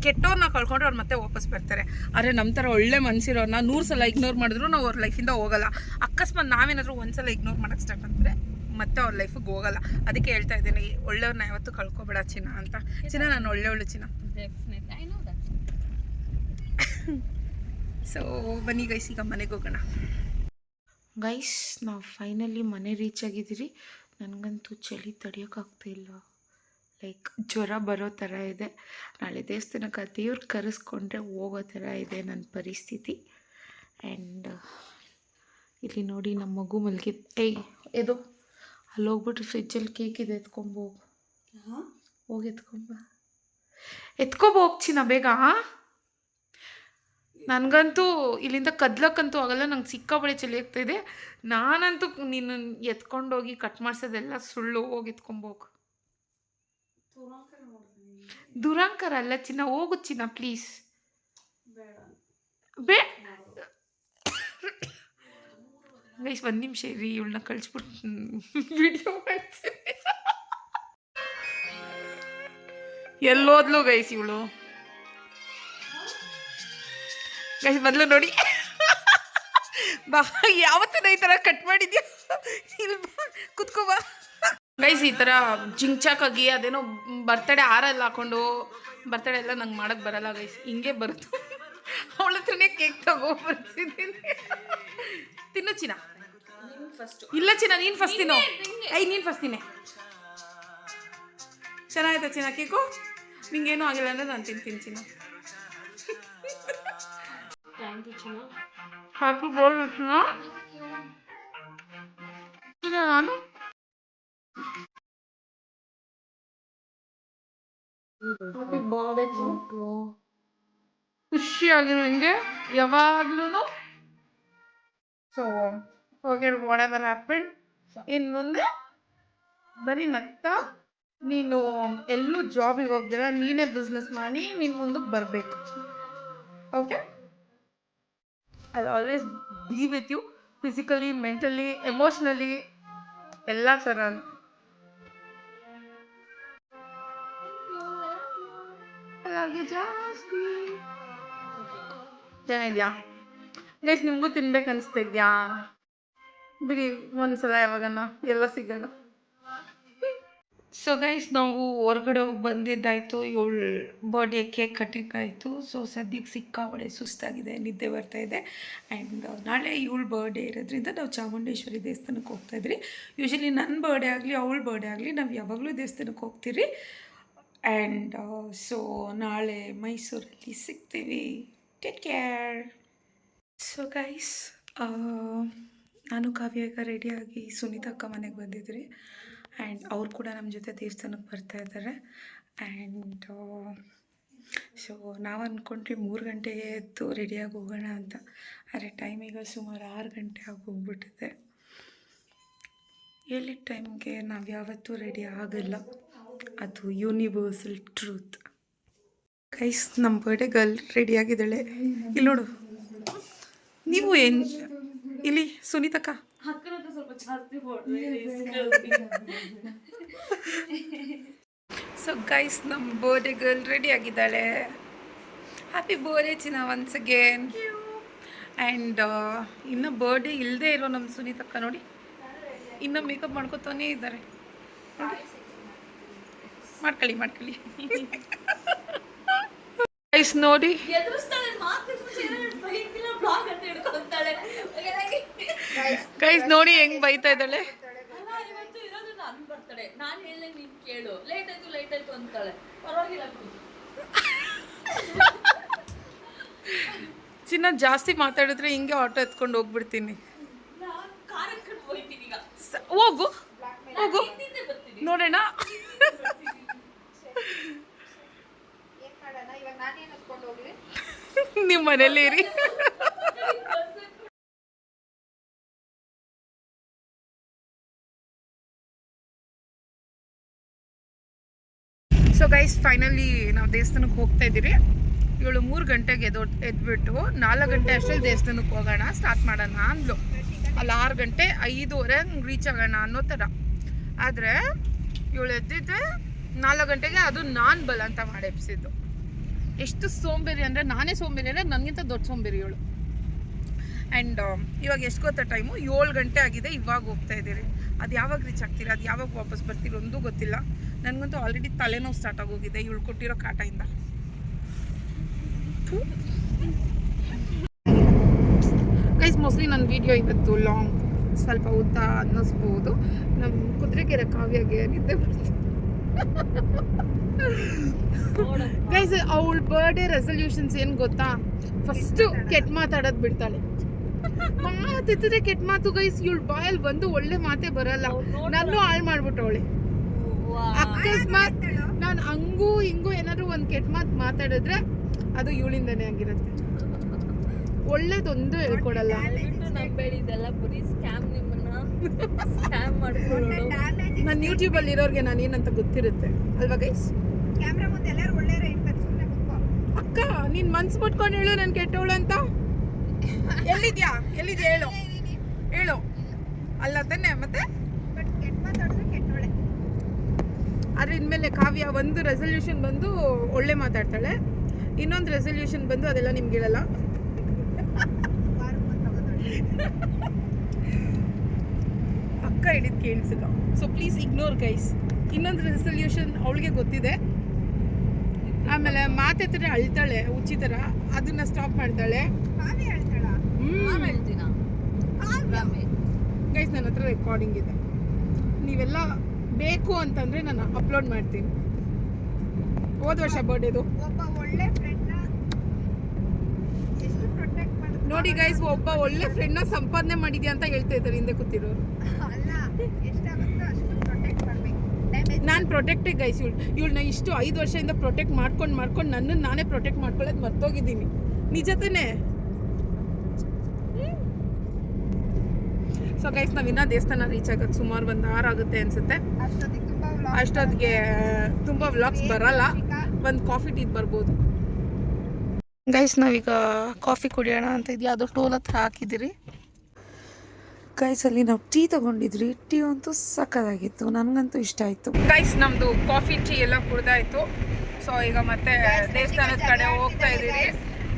ಕೆಟ್ಟವ್ರನ್ನ ಕಳ್ಕೊಂಡ್ರೆ ಅವ್ರು ಮತ್ತೆ ವಾಪಸ್ ಬರ್ತಾರೆ. ಆದರೆ ನಮ್ಮ ಥರ ಒಳ್ಳೆ ಮನ್ಸಿರೋರ್ನ 100 ಸಲ ಇಗ್ನೋರ್ ಮಾಡಿದ್ರು ನಾವು ಅವ್ರ ಲೈಫಿಂದ ಹೋಗಲ್ಲ. ಅಕಸ್ಮಾತ್ ನಾವೇನಾದರೂ ಒಂದ್ಸಲ ಇಗ್ನೋರ್ ಮಾಡಕ್ಕೆ ಸ್ಟಾರ್ಟ್ ಅಂದರೆ ಮತ್ತೆ ಅವ್ರ ಲೈಫಿಗೆ ಹೋಗಲ್ಲ. ಅದಕ್ಕೆ ಹೇಳ್ತಾ ಇದ್ದೀನಿ, ಒಳ್ಳೆಯವ್ರನ್ನ ಯಾವತ್ತೂ ಕಳ್ಕೊಬೇಡ ಚಿನ್ನ ಅಂತ. ಚಿನ್ನ, ನಾನು ಒಳ್ಳೆಯವಳು ಚಿನ್ನ. ಸೊ ಬನ್ನಿ ಗೈಸ್, ಈಗ ಮನೆಗೆ ಹೋಗೋಣ. ಗೈಸ್, ನಾವು ಫೈನಲಿ ಮನೆ ರೀಚ್ ಆಗಿದ್ದೀರಿ. ನನಗಂತೂ ಚಳಿ ತಡೆಯೋಕ್ಕಾಗ್ತಾಯಿಲ್ಲ. ಲೈಕ್ ಜ್ವರ ಬರೋ ಥರ ಇದೆ. ನಾಳೆ ದೇವಸ್ಥಾನಕ್ಕೆ ದೇವ್ರು ಕರೆಸ್ಕೊಂಡ್ರೆ ಹೋಗೋ ಥರ ಇದೆ ನನ್ನ ಪರಿಸ್ಥಿತಿ. ಆ್ಯಂಡ್ ಇಲ್ಲಿ ನೋಡಿ ನಮ್ಮ ಮಗು ಮಲಗಿದ್ದು. ಇದು ಅಲ್ಲಿ ಹೋಗ್ಬಿಟ್ಟು ಫ್ರಿಜ್ಜಲ್ಲಿ ಕೇಕ್ ಇದೆ, ಎತ್ಕೊಂಬೋಗು. ಹೋಗಿ ಎತ್ಕೊಬೋಗಿ ಚಿನ್ನ ಬೇಗ. ನನಗಂತೂ ಇಲ್ಲಿಂದ ಕದ್ಲಕ್ಕಂತೂ ಆಗಲ್ಲ, ನಂಗೆ ಸಿಕ್ಕಾಬಳೆ ಚಳಿ ಆಗ್ತಾಯಿದೆ. ನಾನಂತೂ ನೀನು ಎತ್ಕೊಂಡೋಗಿ ಕಟ್ ಮಾಡಿಸೋದೆಲ್ಲ ಸುಳ್ಳು. ಹೋಗಿ ಎತ್ಕೊಂಬೋಗು. ದುರಂಕಾರ ಅಲ್ಲ ಚಿನ್ನ, ಹೋಗು ಚಿನ್ನ ಪ್ಲೀಸ್. ಗೈಸ್ 1 ನಿಮಿಷ ಇರಿ, ಇವಳನ್ನ ಕಳಿಸ್ಬಿಟ್ಟು ವಿಡಿಯೋ ಮಾಡ್ತೀನಿ. ಎಲ್ಲೋದ್ಲು ಗೈಸ್ ಇವಳು. ಗೈಸ್ ಮೊದಲು ನೋಡಿ, ಬಾ, ಯಾವತ್ತೂ ಈ ಥರ ಕಟ್ ಮಾಡಿದ್ಯಾ? ಇಲ್ಲಿ ಬಾ, ಕುತ್ಕೋ ಬಾ. ಗೈಸ್ ಈ ಥರ ಜಿಂಚಾಕಾಗಿ ಅದೇನೋ ಬರ್ತಡೇ ಹಾರೆಲ್ಲ ಹಾಕೊಂಡು ಬರ್ತಡೇ ಎಲ್ಲ ನಂಗೆ ಮಾಡೋಕ್ಕೆ ಬರಲ್ಲ ಗೈಸ್. ಹಿಂಗೆ ಬರುತ್ತೆ. ಅವಳ ಹತ್ರನೇ ಕೇಕ್ ತಗೋಬರ್ತಿದ್ದೀನಿ. ತಿನ್ನು ಚಿನ್ನ. ಇಲ್ಲ ಚಿನ್ನ, ನೀನು ಫಸ್ಟ್ ತಿನ್ನು. ನೀನು ಫಸ್ಟ್ ತಿನ್ನೆ. ಚೆನ್ನಾಯ್ತಾ ಚಿನ್ನ ಕೇಕು? ನಿಂಗೇನೂ ಆಗಿಲ್ಲ ಅಂದರೆ ನಾನು ತಿಂತೀನಿ ಚಿನ್ನ. ಥ್ಯಾಂಕ್ ಯು ಚಿನ್ನ. ಹ್ಯಾಪಿ ಬರ್ಡೇ ನಾನು ಹ್ಯಾಪಿ ಬರ್ಡೇ ಖುಷಿಯಾಗಿರೋ ಹಿಂಗೆ ಯಾವಾಗ್ಲೂ. ಸೊ ಹೋಗಿ whatever happened ಇನ್ನು ಮುಂದೆ ಬರೀ ನಗ್ತಾ ನೀನು ಎಲ್ಲೂ ಜಾಬಿಗೆ ಹೋಗ್ದಿರ ನೀನೇ ಬಿಸ್ನೆಸ್ ಮಾಡಿ ನೀನು ಮುಂದಕ್ಕೆ ಬರಬೇಕು. Okay, I always be with you physically, mentally, emotionally ಎಲ್ಲ ಥರ. ಜಾಸ್ತಿ ಚೆನ್ನಾಗಿದ್ಯಾ ಗೈಸ್? ನಿಮಗೂ ತಿನ್ಬೇಕು ಅನಿಸ್ತಾ ಇದೆಯಾ? ಬಿಡಿ ಒಂದ್ಸಲ ಯಾವಾಗನ್ನ ಎಲ್ಲ ಸಿಗೋಣ. ಸೊ ಗೈಸ್, ನಾವು ಹೊರಗಡೆ ಹೋಗಿ ಬಂದಿದ್ದಾಯಿತು. ಇವಳು ಬರ್ಡೇ ಕೇಕ್ ಕಟ್ಟಿಂಗ್ ಆಯಿತು. ಸೊ ಸದ್ಯಕ್ಕೆ ಸಿಕ್ಕಾಪಟ್ಟೆ ಸುಸ್ತಾಗಿದೆ, ನಿದ್ದೆ ಬರ್ತಾಯಿದೆ. ಆ್ಯಂಡ್ ನಾಳೆ ಇವಳು ಬರ್ಡೇ ಇರೋದ್ರಿಂದ ನಾವು ಚಾಮುಂಡೇಶ್ವರಿ ದೇವಸ್ಥಾನಕ್ಕೆ ಹೋಗ್ತಾಯಿದ್ರಿ. ಯೂಶಲಿ ನನ್ನ ಬರ್ಡೇ ಆಗಲಿ ಅವಳ ಬರ್ಡೇ ಆಗಲಿ ನಾವು ಯಾವಾಗಲೂ ದೇವಸ್ಥಾನಕ್ಕೆ ಹೋಗ್ತೀರಿ. ಆ್ಯಂಡ್ ಸೊ ನಾಳೆ ಮೈಸೂರಲ್ಲಿ ಸಿಗ್ತೀವಿ. Take care. ಸೊ ಗೈಸ್, ನಾನು ಕಾವ್ಯ ಈಗ ರೆಡಿಯಾಗಿ ಸುನೀತಾ ಅಕ್ಕ ಮನೆಗೆ ಬಂದಿದ್ರಿ. ಆ್ಯಂಡ್ ಅವ್ರು ಕೂಡ ನಮ್ಮ ಜೊತೆ ದೇವಸ್ಥಾನಕ್ಕೆ ಬರ್ತಾ ಇದ್ದಾರೆ. ಆ್ಯಂಡ್ ಸೊ ನಾವು ಅಂದ್ಕೊಂಡ್ರಿ 3 ಗಂಟೆಗೆ ಎದ್ದು ರೆಡಿಯಾಗಿ ಹೋಗೋಣ ಅಂತ. ಆದರೆ ಟೈಮಿಗೆ ಸುಮಾರು 6 ಗಂಟೆ ಆಗಿ ಹೋಗ್ಬಿಟ್ಟಿದೆ. ಹೇಳಿದ ಟೈಮ್ಗೆ ನಾವು ಯಾವತ್ತೂ ರೆಡಿ ಆಗಲ್ಲ, ಅದು ಯೂನಿವರ್ಸಲ್ ಟ್ರೂತ್. ಗೈಸ್, ನಮ್ಮ ಬರ್ಡೇ ಗರ್ಲ್ ರೆಡಿಯಾಗಿದ್ದಾಳೆ. ಇಲ್ಲಿ ನೋಡು, ನೀವು ಏನು ಇಲ್ಲಿ ಸುನೀತಕ್ಕ ಸೊ ಗೈಸ್, ನಮ್ಮ ಬರ್ಡೇ ಗರ್ಲ್ ರೆಡಿ ಆಗಿದ್ದಾಳೆ. ಹ್ಯಾಪಿ ಬರ್ಡೇ ಚಿನ್ನ ಒನ್ಸ್ ಅಗೇನ್. ಆ್ಯಂಡ್ ಇನ್ನು ಬರ್ಡೇ ಇಲ್ಲದೆ ಇರೋ ನಮ್ಮ ಸುನೀತಕ್ಕ ನೋಡಿ ಇನ್ನೂ ಮೇಕಪ್ ಮಾಡ್ಕೊತಾನೇ ಇದ್ದಾರೆ. ಮಾಡ್ಕೊಳ್ಳಿ ಗೈಸ್ ನೋಡಿ. ಗೈಸ್ ನೋಡಿ ಹೆಂಗ್ ಬೈತಾ ಇದ್ದಾಳೆ. ಚಿನ್ನ ಜಾಸ್ತಿ ಮಾತಾಡಿದ್ರೆ ಹಿಂಗೆ ಆಟೋ ಎತ್ಕೊಂಡು ಹೋಗ್ಬಿಡ್ತೀನಿ. ಹೋಗು ಹೋಗು ನೋಡೋಣ. ನಿಮ್ಮ ಮನೇಲಿ ಇರಿ. ಸೊ ಗೈಸ್, ಫೈನಲಿ ನಾವು ದೇವಸ್ಥಾನಕ್ಕೆ ಹೋಗ್ತಾ ಇದ್ದೀರಿ. ಇವಳು 3 ಗಂಟೆಗೆ ಎದ್ಬಿಟ್ಟು 4 ಗಂಟೆ ಅಷ್ಟರಲ್ಲಿ ದೇವಸ್ಥಾನಕ್ಕೆ ಹೋಗೋಣ, ಸ್ಟಾರ್ಟ್ ಮಾಡೋಣ ಅಂದ್ಲು. ಅಲ್ಲಿ 6 ಗಂಟೆ 5:15 ರೀಚ್ ಆಗೋಣ ಅನ್ನೋ ಥರ. ಆದರೆ ಇವಳು ಎದ್ದಿದ್ದೆ 4 ಗಂಟೆಗೆ. ಅದು ನಾನು ಬಲವಂತ ಮಾಡಿ ಎಬ್ಸಿದ್ದು. ಎಷ್ಟು ಸೋಂಬೇರಿ ಅಂದರೆ, ನಾನೇ ಸೋಂಬೇರಿ ಅಂದರೆ ನನಗಿಂತ ದೊಡ್ಡ ಸೋಂಬೇರಿ ಇವಳು. ಆ್ಯಂಡ್ ಇವಾಗ ಎಷ್ಟು ಗೊತ್ತಾ ಟೈಮು? 7 ಗಂಟೆ ಆಗಿದೆ. ಇವಾಗ ಹೋಗ್ತಾ ಇದ್ದೀರಿ. ಅದು ಯಾವಾಗ ರೀಚ್ ಆಗ್ತೀರಾ, ಅದು ಯಾವಾಗ ವಾಪಸ್ ಬರ್ತೀರೋ ಒಂದೂ ಗೊತ್ತಿಲ್ಲ. ನನಗಂತೂ ಆಲ್ರೆಡಿ ತಲೆನೋವು ಸ್ಟಾರ್ಟ್ ಆಗೋಗಿದೆ ಇವಳು ಕೊಟ್ಟಿರೋ ಕಾಟದಿಂದ. ಗೈಸ್, ಮೋಸ್ಟ್ಲಿ ನನ್ನ ವೀಡಿಯೋ ಇವತ್ತು ಲಾಂಗ್, ಸ್ವಲ್ಪ ಉದ್ದ ಅನ್ನಿಸ್ಬೋದು. ನಮ್ಮ ಕುದುರೆಕೆರೆ ಕಾವ್ಯಗೆ ನಿದ್ದೆ ಬರುತ್ತೆ. ಗೈಸ್, ಅವಳ ಬರ್ಡೇ ರೆಸಲ್ಯೂಷನ್ಸ್ ಏನು ಗೊತ್ತಾ? ಫಸ್ಟು ಕೆಟ್ಟ ಮಾತಾಡೋದು ಬಿಡ್ತಾಳೆ. ಮಾತಿದ್ರೆ ಕೆಟ್ಟ ಮಾತು ಗೈಸ್. ಇವಳು ಬಾಯಲ್ಲಿ ಬಂದು ಒಳ್ಳೆ ಮಾತೇ ಬರಲ್ಲ. ನನ್ನೂ ಹಾಳು ಮಾಡ್ಬಿಟ್ಟವಳೆ. ಅಕಸ್ಮಾತ್ ನಾನು ಹಂಗೂ ಹಿಂಗೂ ಏನಾದ್ರು ಒಂದು ಕೆಟ್ಟ ಮಾತು ಮಾತಾಡಿದ್ರೆ ಅದು ಇವಳಿಂದನೇ ಆಗಿರುತ್ತೆ. ಒಳ್ಳೇದೊಂದು ಹೇಳ್ಕೊಡಲ್ಲ. ನನ್ನ ಯೂಟ್ಯೂಬಲ್ಲಿ ಇರೋರಿಗೆ ನಾನು ಏನಂತ ಗೊತ್ತಿರುತ್ತೆ ಅಲ್ವಾ ಗೈಸ್? ಅಕ್ಕ, ನೀನ್ ಮನ್ಸು ಮುಟ್ಕೊಂಡು ಹೇಳು ನಾನು ಕೆಟ್ಟವಳು ಅಂತ. ಎಲ್ಲಿದ್ಯಾ ಹೇಳು ಹೇಳು. ಅಲ್ಲ ತಾನೆ ಮತ್ತೆ. ಆದ್ರೆ ಇನ್ಮೇಲೆ ಕಾವ್ಯ ಒಂದು ರೆಸಲ್ಯೂಷನ್ ಬಂದು ಒಳ್ಳೆ ಮಾತಾಡ್ತಾಳೆ, ಇನ್ನೊಂದು ರೆಸಲ್ಯೂಷನ್ ಬಂದು ಅದೆಲ್ಲ ನಿಮ್ಗೆ ಹೇಳಲ್ಲ. ಅಕ್ಕ ಹೇಳಿದ್ ಕೇಳಿಸಿಲ್ಲ. So please ignore guys. ಇನ್ನೊಂದು ರೆಸಲ್ಯೂಷನ್ ಅವಳಿಗೆ ಗೊತ್ತಿದೆ. ಆಮೇಲೆ ಮಾತಾಡ್ತಾರೆ ಅಳ್ತಾಳೆ ಹುಚ್ಚಿ ಥರ, ಅದನ್ನ ಸ್ಟಾಪ್ ಮಾಡ್ತಾಳೆ. ಗೈಸ್, ನನ್ನ ಹತ್ರ ರೆಕಾರ್ಡಿಂಗ್ ಇದೆ. ನೀವೆಲ್ಲ ಬೇಕು ಅಂತಂದ್ರೆ ನಾನು ಅಪ್ಲೋಡ್ ಮಾಡ್ತೀನಿ. ಹೋದ ವರ್ಷ ಬರ್ಡೇದು ನೋಡಿ ಗೈಸ್, ಒಬ್ಬ ಒಳ್ಳೆ ಫ್ರೆಂಡ್ನ ಸಂಪಾದನೆ ಮಾಡಿದ್ಯಾ ಅಂತ ಹೇಳ್ತಾ ಇದ್ದಾರೆ ಹಿಂದೆ ಕೂತಿರೋರು. ನಾನು ಪ್ರೊಟೆಕ್ಟೇ ಗೈಸ್, ಇವಳನ್ನ ಇಷ್ಟು 5 ವರ್ಷದಿಂದ ಪ್ರೊಟೆಕ್ಟ್ ಮಾಡ್ಕೊಂಡು ನನ್ನನ್ನು ನಾನೇ ಪ್ರೊಟೆಕ್ಟ್ ಮಾಡ್ಕೊಳ್ಳೋದು ಮರ್ತೋಗಿದ್ದೀನಿ. ನಿಜ ತಾನೇ? ಸೊ ಗೈಸ್, ನಾವಿನ್ನ ದೇವಸ್ಥಾನ ರೀಚ್ ಆಗೋದು ಸುಮಾರು 1 hour ಆಗುತ್ತೆ ಅನ್ಸುತ್ತೆ. ಅಷ್ಟೊತ್ತಿಗೆ ತುಂಬ ವ್ಲಾಗ್ಸ್ ಬರಲ್ಲ, ಒಂದು ಕಾಫಿ ಟೀ ಬರ್ಬೋದು. ಗೈಸ್, ನಾವೀಗ ಕಾಫಿ ಕುಡಿಯೋಣ ಅಂತ ಇದೆಯಾ, ಅದು ಟೋಲ್ ಹತ್ರ ಹಾಕಿದ್ದೀರಿ. ಗೈಸ್, ಅಲ್ಲಿ ನಾವು ಟೀ ತೊಗೊಂಡಿದ್ರಿ. ಟೀ ಅಂತೂ ಸಕ್ಕತ್ತಾಗಿತ್ತು, ನನಗಂತೂ ಇಷ್ಟ ಆಯಿತು. ಗೈಸ್, ನಮ್ಮದು ಕಾಫಿ ಟೀ ಎಲ್ಲ ಕುಡ್ದಾಯಿತು. ಸೊ ಈಗ ಮತ್ತೆ ದೇವಸ್ಥಾನದ ಕಡೆ ಹೋಗ್ತಾ ಇದ್ದೀರಿ.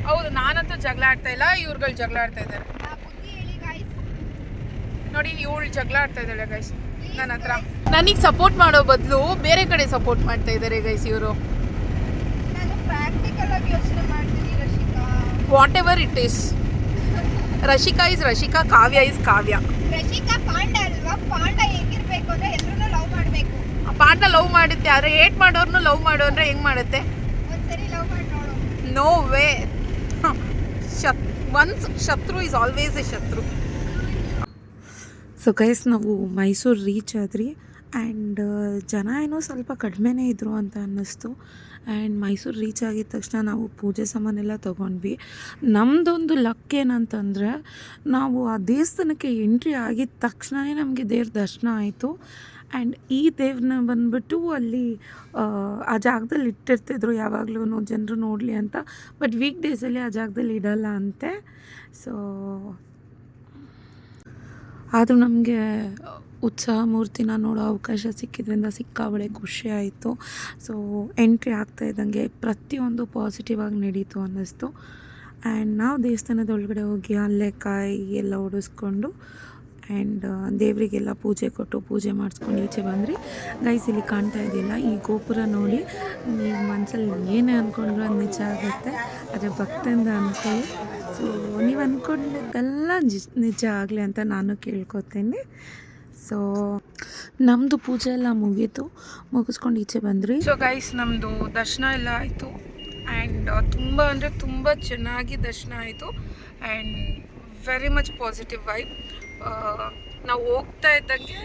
ಹೌದು, ನಾನಂತೂ ಜಗಳ ಆಡ್ತಾ ಇಲ್ಲ, ಇವ್ರುಗಳು ಜಗಳ ಆಡ್ತಾ ಇದ್ದಾರೆ ನೋಡಿ. ಇವಳು ಜಗಳ ಆಡ್ತಾ ಇದ್ದಾಳೆ ಗೈಸ್ ನನ್ನ ಹತ್ರ. ನನಗೆ ಸಪೋರ್ಟ್ ಮಾಡೋ ಬದಲು ಬೇರೆ ಕಡೆ ಸಪೋರ್ಟ್ ಮಾಡ್ತಾ ಇದ್ದಾರೆ ಗೈಸ್ ಇವರು. Whatever it is, Rashika is Rashika, Kavya is Kavya. Rashika panda ಅಲ್ವಾ? ಪಾಂಡ ಹೇಗಿರ್ಬೇಕು ಅಂದ್ರೆ ಎಲ್ಲರನ್ನೂ ಲವ್ ಮಾಡಬೇಕು. ಪಾಂಡ ಲವ್ ಮಾಡುತ್ತೆ, ಆದರೆ ಏಟ್ ಮಾಡೋರ್ನು ಲವ್ ಮಾಡೋ ಅಂದ್ರೆ ಹೆಂಗ್ ಮಾಡುತ್ತೆ? ಒಂದ್ಸರಿ ಲವ್ ಮಾಡಿ ನೋಡು. No way. ಒನ್ಸ್ ಶತ್ರು ಇಸ್ ಆಲ್ವೇಸ್ ಎ ಶತ್ರು. ಸೊ ಗೈಸ್, ನಾವು ಮೈಸೂರು ರೀಚ್ ಆದ್ರಿ. ಆ್ಯಂಡ್ ಜನ ಏನೋ ಸ್ವಲ್ಪ ಕಡಿಮೆನೇ ಇದ್ದರು ಅಂತ ಅನ್ನಿಸ್ತು. ಆ್ಯಂಡ್ ಮೈಸೂರು ರೀಚ್ ಆಗಿದ ತಕ್ಷಣ ನಾವು ಪೂಜೆ ಸಾಮಾನೆಲ್ಲ ತೊಗೊಂಡ್ವಿ. ನಮ್ಮದೊಂದು ಲಕ್ ಏನಂತಂದರೆ, ನಾವು ಆ ದೇವಸ್ಥಾನಕ್ಕೆ ಎಂಟ್ರಿ ಆಗಿದ ತಕ್ಷಣವೇ ನಮಗೆ ದೇವ್ರ ದರ್ಶನ ಆಯಿತು. ಆ್ಯಂಡ್ ಈ ದೇವ್ರನ್ನ ಬಂದುಬಿಟ್ಟು ಅಲ್ಲಿ ಆ ಜಾಗದಲ್ಲಿ ಇಟ್ಟಿರ್ತಿದ್ರು ಯಾವಾಗಲೂ ಜನರು ನೋಡಲಿ ಅಂತ. ಬಟ್ ವೀಕ್ ಡೇಸಲ್ಲಿ ಆ ಜಾಗದಲ್ಲಿ ಇಡಲ್ಲ ಅಂತೆ. ಸೊ ಆದರೂ ನಮಗೆ ಉತ್ಸವ ಮೂರ್ತಿನ ನೋಡೋ ಅವಕಾಶ ಸಿಕ್ಕಿದ್ರಿಂದ ಸಿಕ್ಕಾಬಳೆ ಖುಷಿ ಆಯಿತು. ಸೊ ಎಂಟ್ರಿ ಆಗ್ತಾ ಇದ್ದಂಗೆ ಪ್ರತಿಯೊಂದು ಪಾಸಿಟಿವ್ ಆಗಿ ನಡೀತು ಅನ್ನಿಸ್ತು. ಆ್ಯಂಡ್ ನಾವು ದೇವಸ್ಥಾನದ ಒಳಗಡೆ ಹೋಗಿ ಅಲ್ಲೇ ಕಾಯಿ ಎಲ್ಲ ಓಡಿಸ್ಕೊಂಡು ಆ್ಯಂಡ್ ದೇವರಿಗೆಲ್ಲ ಪೂಜೆ ಕೊಟ್ಟು ಪೂಜೆ ಮಾಡಿಸ್ಕೊಂಡು ಈಚೆ ಬಂದ್ರಿ. ಗೈಸ್, ಇಲ್ಲಿ ಕಾಣ್ತಾ ಇದೆಯಲ್ಲ ಈ ಗೋಪುರ ನೋಡಿ, ನೀವು ಮನಸ್ಸಲ್ಲಿ ಏನೇ ಅಂದ್ಕೊಂಡ್ರು ಅದು ನಿಜ ಆಗುತ್ತೆ. ಆದರೆ ಭಕ್ತಿಯಿಂದ ಅಂದ್ಕೊಳ್ಳಿ. ಸೊ ನೀವು ಅಂದ್ಕೊಂಡಕ್ಕೆಲ್ಲ ನಿಜ ಆಗಲಿ ಅಂತ ನಾನು ಕೇಳ್ಕೊತೀನಿ. ಸೊ ನಮ್ಮದು ಪೂಜೆ ಎಲ್ಲ ಮುಗಿಸ್ಕೊಂಡು ಈಚೆ ಬಂದ್ರಿ. ಸೊ ಗೈಸ್, ನಮ್ಮದು ದರ್ಶನ ಎಲ್ಲ ಆಯಿತು. ಆ್ಯಂಡ್ ತುಂಬ ಅಂದರೆ ತುಂಬ ಚೆನ್ನಾಗಿ ದರ್ಶನ ಆಯಿತು. And very much positive vibe. ನಾವು ಹೋಗ್ತಾ ಇದ್ದಂಗೆ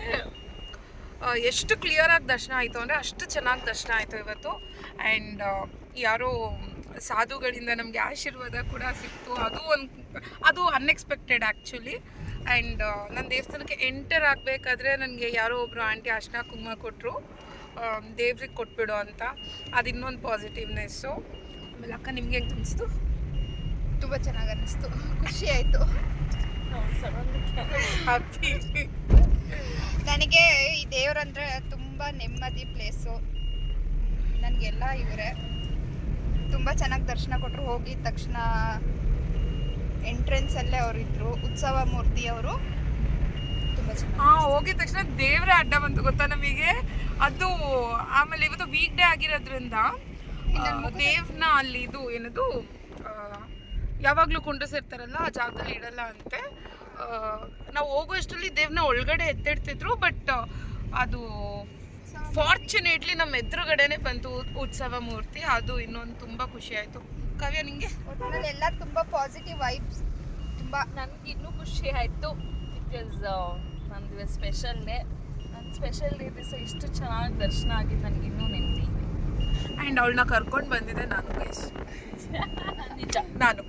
ಎಷ್ಟು ಕ್ಲಿಯರಾಗಿ ದರ್ಶನ ಆಯಿತು ಅಂದರೆ ಅಷ್ಟು ಚೆನ್ನಾಗಿ ದರ್ಶನ ಆಯಿತು ಇವತ್ತು. ಆ್ಯಂಡ್ ಯಾರೋ ಸಾಧುಗಳಿಂದ ನಮಗೆ ಆಶೀರ್ವಾದ ಕೂಡ ಸಿಕ್ತು. ಅದು ಅನ್ಎಕ್ಸ್ಪೆಕ್ಟೆಡ್ ಆ್ಯಕ್ಚುಲಿ. ಆ್ಯಂಡ್ ನನ್ನ ದೇವಸ್ಥಾನಕ್ಕೆ ಎಂಟರ್ ಆಗಬೇಕಾದ್ರೆ ನನಗೆ ಯಾರೋ ಒಬ್ಬರು ಆಂಟಿ ಅರ್ಶಿನ ಕುಂಕುಮ ಕೊಟ್ಟರು, ದೇವ್ರಿಗೆ ಕೊಟ್ಬಿಡು ಅಂತ. ಅದು ಇನ್ನೊಂದು ಪಾಸಿಟಿವ್ನೆಸ್ಸು. ಆಮೇಲೆ ಅಕ್ಕ, ನಿಮಗೆ ಹೆಂಗೆ ಅನಿಸ್ತು? ತುಂಬ ಚೆನ್ನಾಗಿ ಅನ್ನಿಸ್ತು, ಖುಷಿ ಆಯಿತು. ನನಗೆ ಈ ದೇವರಂದ್ರೆ ತುಂಬ ನೆಮ್ಮದಿ ಪ್ಲೇಸು. ನನಗೆಲ್ಲ ಇವರೇ ತುಂಬ ಚೆನ್ನಾಗಿ ದರ್ಶನ ಕೊಟ್ಟರು. ಹೋಗಿದ ತಕ್ಷಣ ಎಂಟ್ರೆನ್ಸಲ್ಲೇ ಅವರಿದ್ದರು, ಉತ್ಸವ ಮೂರ್ತಿ ಅವರು. ತುಂಬ ಚೆನ್ನಾಗಿ ಹೋಗಿದ ತಕ್ಷಣ ದೇವರೇ ಅಡ್ಡ ಬಂತು ಗೊತ್ತಾ ನಮಗೆ ಅದು. ಆಮೇಲೆ ಇವತ್ತು ವೀಕ್ ಡೇ ಆಗಿರೋದ್ರಿಂದ ದೇವ್ರನ್ನ ಅಲ್ಲಿ ಇದು ಏನದು ಯಾವಾಗಲೂ ಕುಂಡ್ರಿಸಿರ್ತಾರಲ್ಲ ಆ ಜಾಗದಲ್ಲಿ ಇಡಲ್ಲ ಅಂತೆ. ನಾವು ಹೋಗೋಷ್ಟರಲ್ಲಿ ದೇವ್ರನ್ನ ಒಳಗಡೆ ಎತ್ತಿಡ್ತಿದ್ರು. ಬಟ್ ಅದು ಫಾರ್ಚುನೇಟ್ಲಿ ನಮ್ಮ ಎದುರುಗಡೆನೆ ಬಂತು ಉತ್ಸವ ಮೂರ್ತಿ. ಅದು ಇನ್ನೊಂದು ತುಂಬ ಖುಷಿ ಆಯಿತು. ಕಾವ್ಯ, ನಿಮಗೆ? ಒಟ್ಟಿನಲ್ಲಿ ಎಲ್ಲ ತುಂಬ ಪಾಸಿಟಿವ್ ವೈಬ್ಸ್. ತುಂಬ ನನಗೆ ಇನ್ನೂ ಖುಷಿ ಆಯಿತು. ಬಿಕಾಸ್ ನಂದು ಸ್ಪೆಷಲ್ ಡೇ. ನನ್ನ ಸ್ಪೆಷಲ್ ಡೇ ದಿವಸ ಇಷ್ಟು ಚೆನ್ನಾಗಿ ದರ್ಶನ ಆಗಿದ್ದು ನನಗೆ ಇನ್ನೂ ನೆಮ್ಮದಿ. ಆ್ಯಂಡ್ ಅವಳನ್ನ ಕರ್ಕೊಂಡು ಬಂದಿದ್ದೆ ನಾನು ಗೈಸ್, ನಿಜ ನಾನು.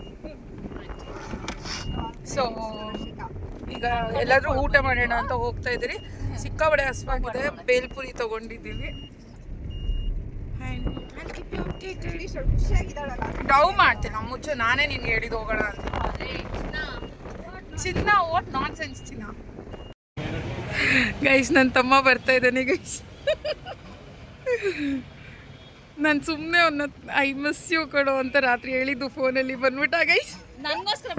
ಸೊ ಈಗ ಎಲ್ಲಾದ್ರೂ ಊಟ ಮಾಡೋಣ ಅಂತ ಹೋಗ್ತಾ ಇದ್ದೀರಿ. ಸಿಕ್ಕಾಬಡೆ ಹಸ್ವಾಗಿದೆ. ಬೇಲ್ಪುರಿ ತಗೊಂಡಿದ್ದೀವಿ. ಡೌ ಮಾಡ್ತೀನಿ ನಾವು ಮುಚ್ಚು. ನಾನೇ ನಿನ್ಗೆ ಹೇಳಿದ್ದು ಹೋಗೋಣ ಅಂತ. ಚಿನ್ನ, ವಾಟ್ ನಾನ್ ಸೆನ್ಸ್ ಚಿನ್ನ. ಗೈಸ್, ನನ್ನ ತಮ್ಮ ಬರ್ತಾ ಇದ್ದಾನೆ ಗೈಸ್. ನಾನು ಸುಮ್ಮನೆ ಅವನ್ನ ಐ ಮಿಸ್ ಯು ಕೊಡೋ ಅಂತ ರಾತ್ರಿ ಹೇಳಿದ್ದು ಫೋನಲ್ಲಿ. ಬಂದ್ಬಿಟ್ಟ ಗೈಸ್, ನನಗೋಸ್ಕರ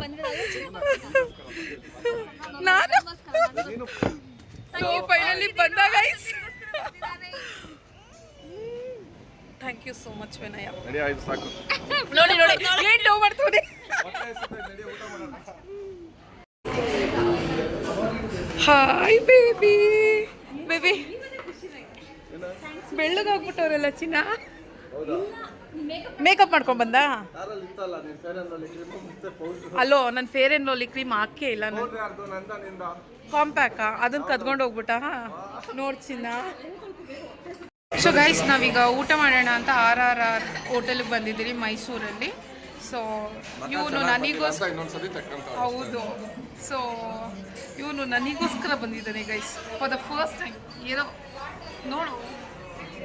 ನಾನು ಸೊ ಫೈನಲಿ ಬಂದ guys. Thank you so much Vinaya. ನೋಡಿ ಏನು ಲವ್ ಮಾಡ್ತೀವಿ. Hi baby. ಬೆಳ್ಳಗಾಗ್ಬಿಟ್ಟವ್ರಲ್ಲ ಚಿನ್ನ. ಮೇಕಪ್ ಮಾಡ್ಕೊಂಡು ಬಂದ ಅಲ್ಲೋ ನನ್ನ ಫೇರ್ ಆ್ಯಂಡ್ ಲವ್ಲಿ ಕ್ರೀಮ್ ಹಾಕೇ ಇಲ್ಲ ನಾನು ಕಾಂಪ್ಯಾಕಾ ಅದನ್ನ ಕದ್ಕೊಂಡು ಹೋಗ್ಬಿಟ್ಟ ನೋಡ್ಸಿನ. ಸೊ ಗೈಸ್ ನಾವೀಗ ಊಟ ಮಾಡೋಣ ಅಂತ RRR ಹೋಟೆಲ್ಗೆ ಬಂದಿದ್ದೀರಿ ಮೈಸೂರಲ್ಲಿ. ಸೊ ಇವನು ನನಗೋಸ್ಕರ ಹೌದು ಸೊ ಇವನು ನನಗೋಸ್ಕರ ಬಂದಿದ್ದಾನೆ guys for the first time. ಏನೋ ನೋಡು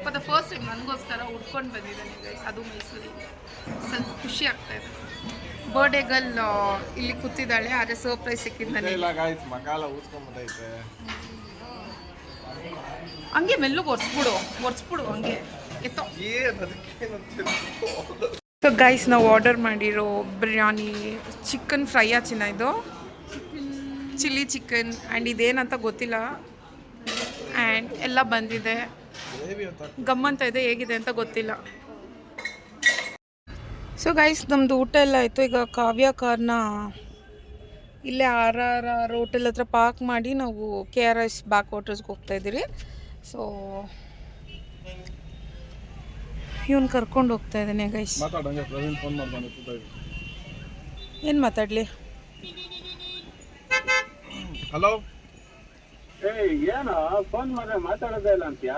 ಫಾರ್ ದ ಫಸ್ಟ್ ಟೈಮ್ ನನಗೋಸ್ಕರ ಉಟ್ಕೊಂಡು ಬಂದಿದ್ದಾನೆ ಗೈಸ್, ಅದು ಮೈಸೂರಿಗೆ. ಸ್ವಲ್ಪ ಖುಷಿ ಆಗ್ತಾ ಇದೆ. ಬರ್ಡೇ ಗರ್ಲ್ ಇಲ್ಲಿ ಕೂತಿದ್ದಾಳೆ, ಆದರೆ ಸರ್ಪ್ರೈಸ್ ಸಿಕ್ಕಿದ್ದು ನನಗೆ. ಹಂಗೆ ಮೆಲ್ಲಗೆ ಒರೆಸ್ಬಿಡು ಹಂಗೆ ಎತ್ತೋ. ಸೊ ಗೈಸ್ ನಾವು ಆರ್ಡರ್ ಮಾಡಿರೋ ಬಿರಿಯಾನಿ ಚಿಕನ್ ಫ್ರೈ ಚಿನ್ನ, ಇದು ಚಿಲ್ಲಿ ಚಿಕನ್ ಆ್ಯಂಡ್ ಇದೇನಂತ ಗೊತ್ತಿಲ್ಲ. ಆ್ಯಂಡ್ ಎಲ್ಲ ಬಂದಿದೆ, ಗಮ್ಮಂತ ಇದೆ, ಹೇಗಿದೆ ಅಂತ ಗೊತ್ತಿಲ್ಲ. ಸೊ ಗೈಸ್ ನಮ್ಮದು ಊಟ ಎಲ್ಲ ಆಯಿತು. ಈಗ ಕಾವ್ಯ ಕಾರ್ನ ಇಲ್ಲೇ RRR ಹೋಟೆಲ್ ಹತ್ರ ಪಾರ್ಕ್ ಮಾಡಿ ನಾವು KRS ಬ್ಯಾಕ್ ವಾಟರ್ಸ್ಗೆ ಹೋಗ್ತಾಯಿದ್ದೀರಿ. ಸೊ ಇವನು ಕರ್ಕೊಂಡು ಹೋಗ್ತಾ ಇದ್ದಾನೆ ಗೈಸ್. ಏನು ಮಾತಾಡಲಿ? ಹಲೋ, ಏನೋ ಫೋನ್ ಮಾಡಿದ್ರೆ ಮಾತಾಡೋದೇ ಇಲ್ಲ ಅಂತ್ಯಾ?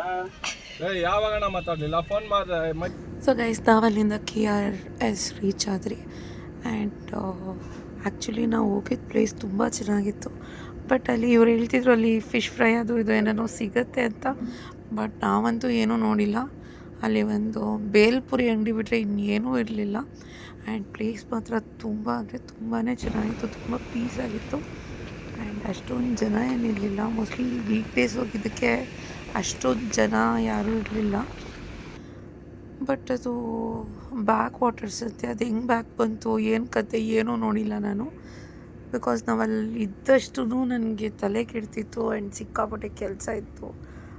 ಯಾವಾಗಣ ಮಾತಾಡಲಿಲ್ಲ, ಫೋನ್ ಮಾಡಿದ್ರೆ. ಸೊ ಗೈಸ್ ನಾವಲ್ಲಿಂದ KRS ರೀಚ್ ಆದ್ರಿ. ಆ್ಯಂಡ್ ಆ್ಯಕ್ಚುಲಿ ನಾವು ಹೋಗಿದ್ದ ಪ್ಲೇಸ್ ತುಂಬ ಚೆನ್ನಾಗಿತ್ತು. ಬಟ್ ಅಲ್ಲಿ ಇವ್ರು ಹೇಳ್ತಿದ್ರು ಅಲ್ಲಿ ಫಿಶ್ ಫ್ರೈ ಅದು ಇದು ಏನೇನೋ ಸಿಗುತ್ತೆ ಅಂತ. ಬಟ್ ನಾವಂತೂ ಏನೂ ನೋಡಿಲ್ಲ. ಅಲ್ಲಿ ಒಂದು ಬೇಲ್ಪುರಿ ಅಂಗಡಿ ಬಿಟ್ಟರೆ ಇನ್ನೇನೂ ಇರಲಿಲ್ಲ. ಆ್ಯಂಡ್ ಪ್ಲೇಸ್ ಮಾತ್ರ ತುಂಬ ಅಂದರೆ ತುಂಬಾ ಚೆನ್ನಾಗಿತ್ತು, ತುಂಬ ಪೀಸ್ ಆಗಿತ್ತು. ಆ್ಯಂಡ್ ಅಷ್ಟೊಂದು ಜನ ಏನಿರಲಿಲ್ಲ. ಮೋಸ್ಟ್ಲಿ ವೀಕ್ ಡೇಸ್ ಹೋಗಿದ್ದಕ್ಕೆ ಅಷ್ಟೊಂದು ಜನ ಯಾರೂ ಇರಲಿಲ್ಲ. ಬಟ್ ಅದು ಬ್ಯಾಕ್ ವಾಟರ್ಸ್ ಅಂತೆ, ಅದು ಹೆಂಗೆ ಬ್ಯಾಕ್ ಬಂತು ಏನು ಕತೆ ಏನೂ ನೋಡಿಲ್ಲ ನಾನು. ಬಿಕಾಸ್ ನಾವಲ್ಲಿ ಇದ್ದಷ್ಟು ನನಗೆ ತಲೆ ಕೆಡ್ತಿತ್ತು ಆ್ಯಂಡ್ ಸಿಕ್ಕಾಪಟ್ಟೆ ಕೆಲಸ ಇತ್ತು.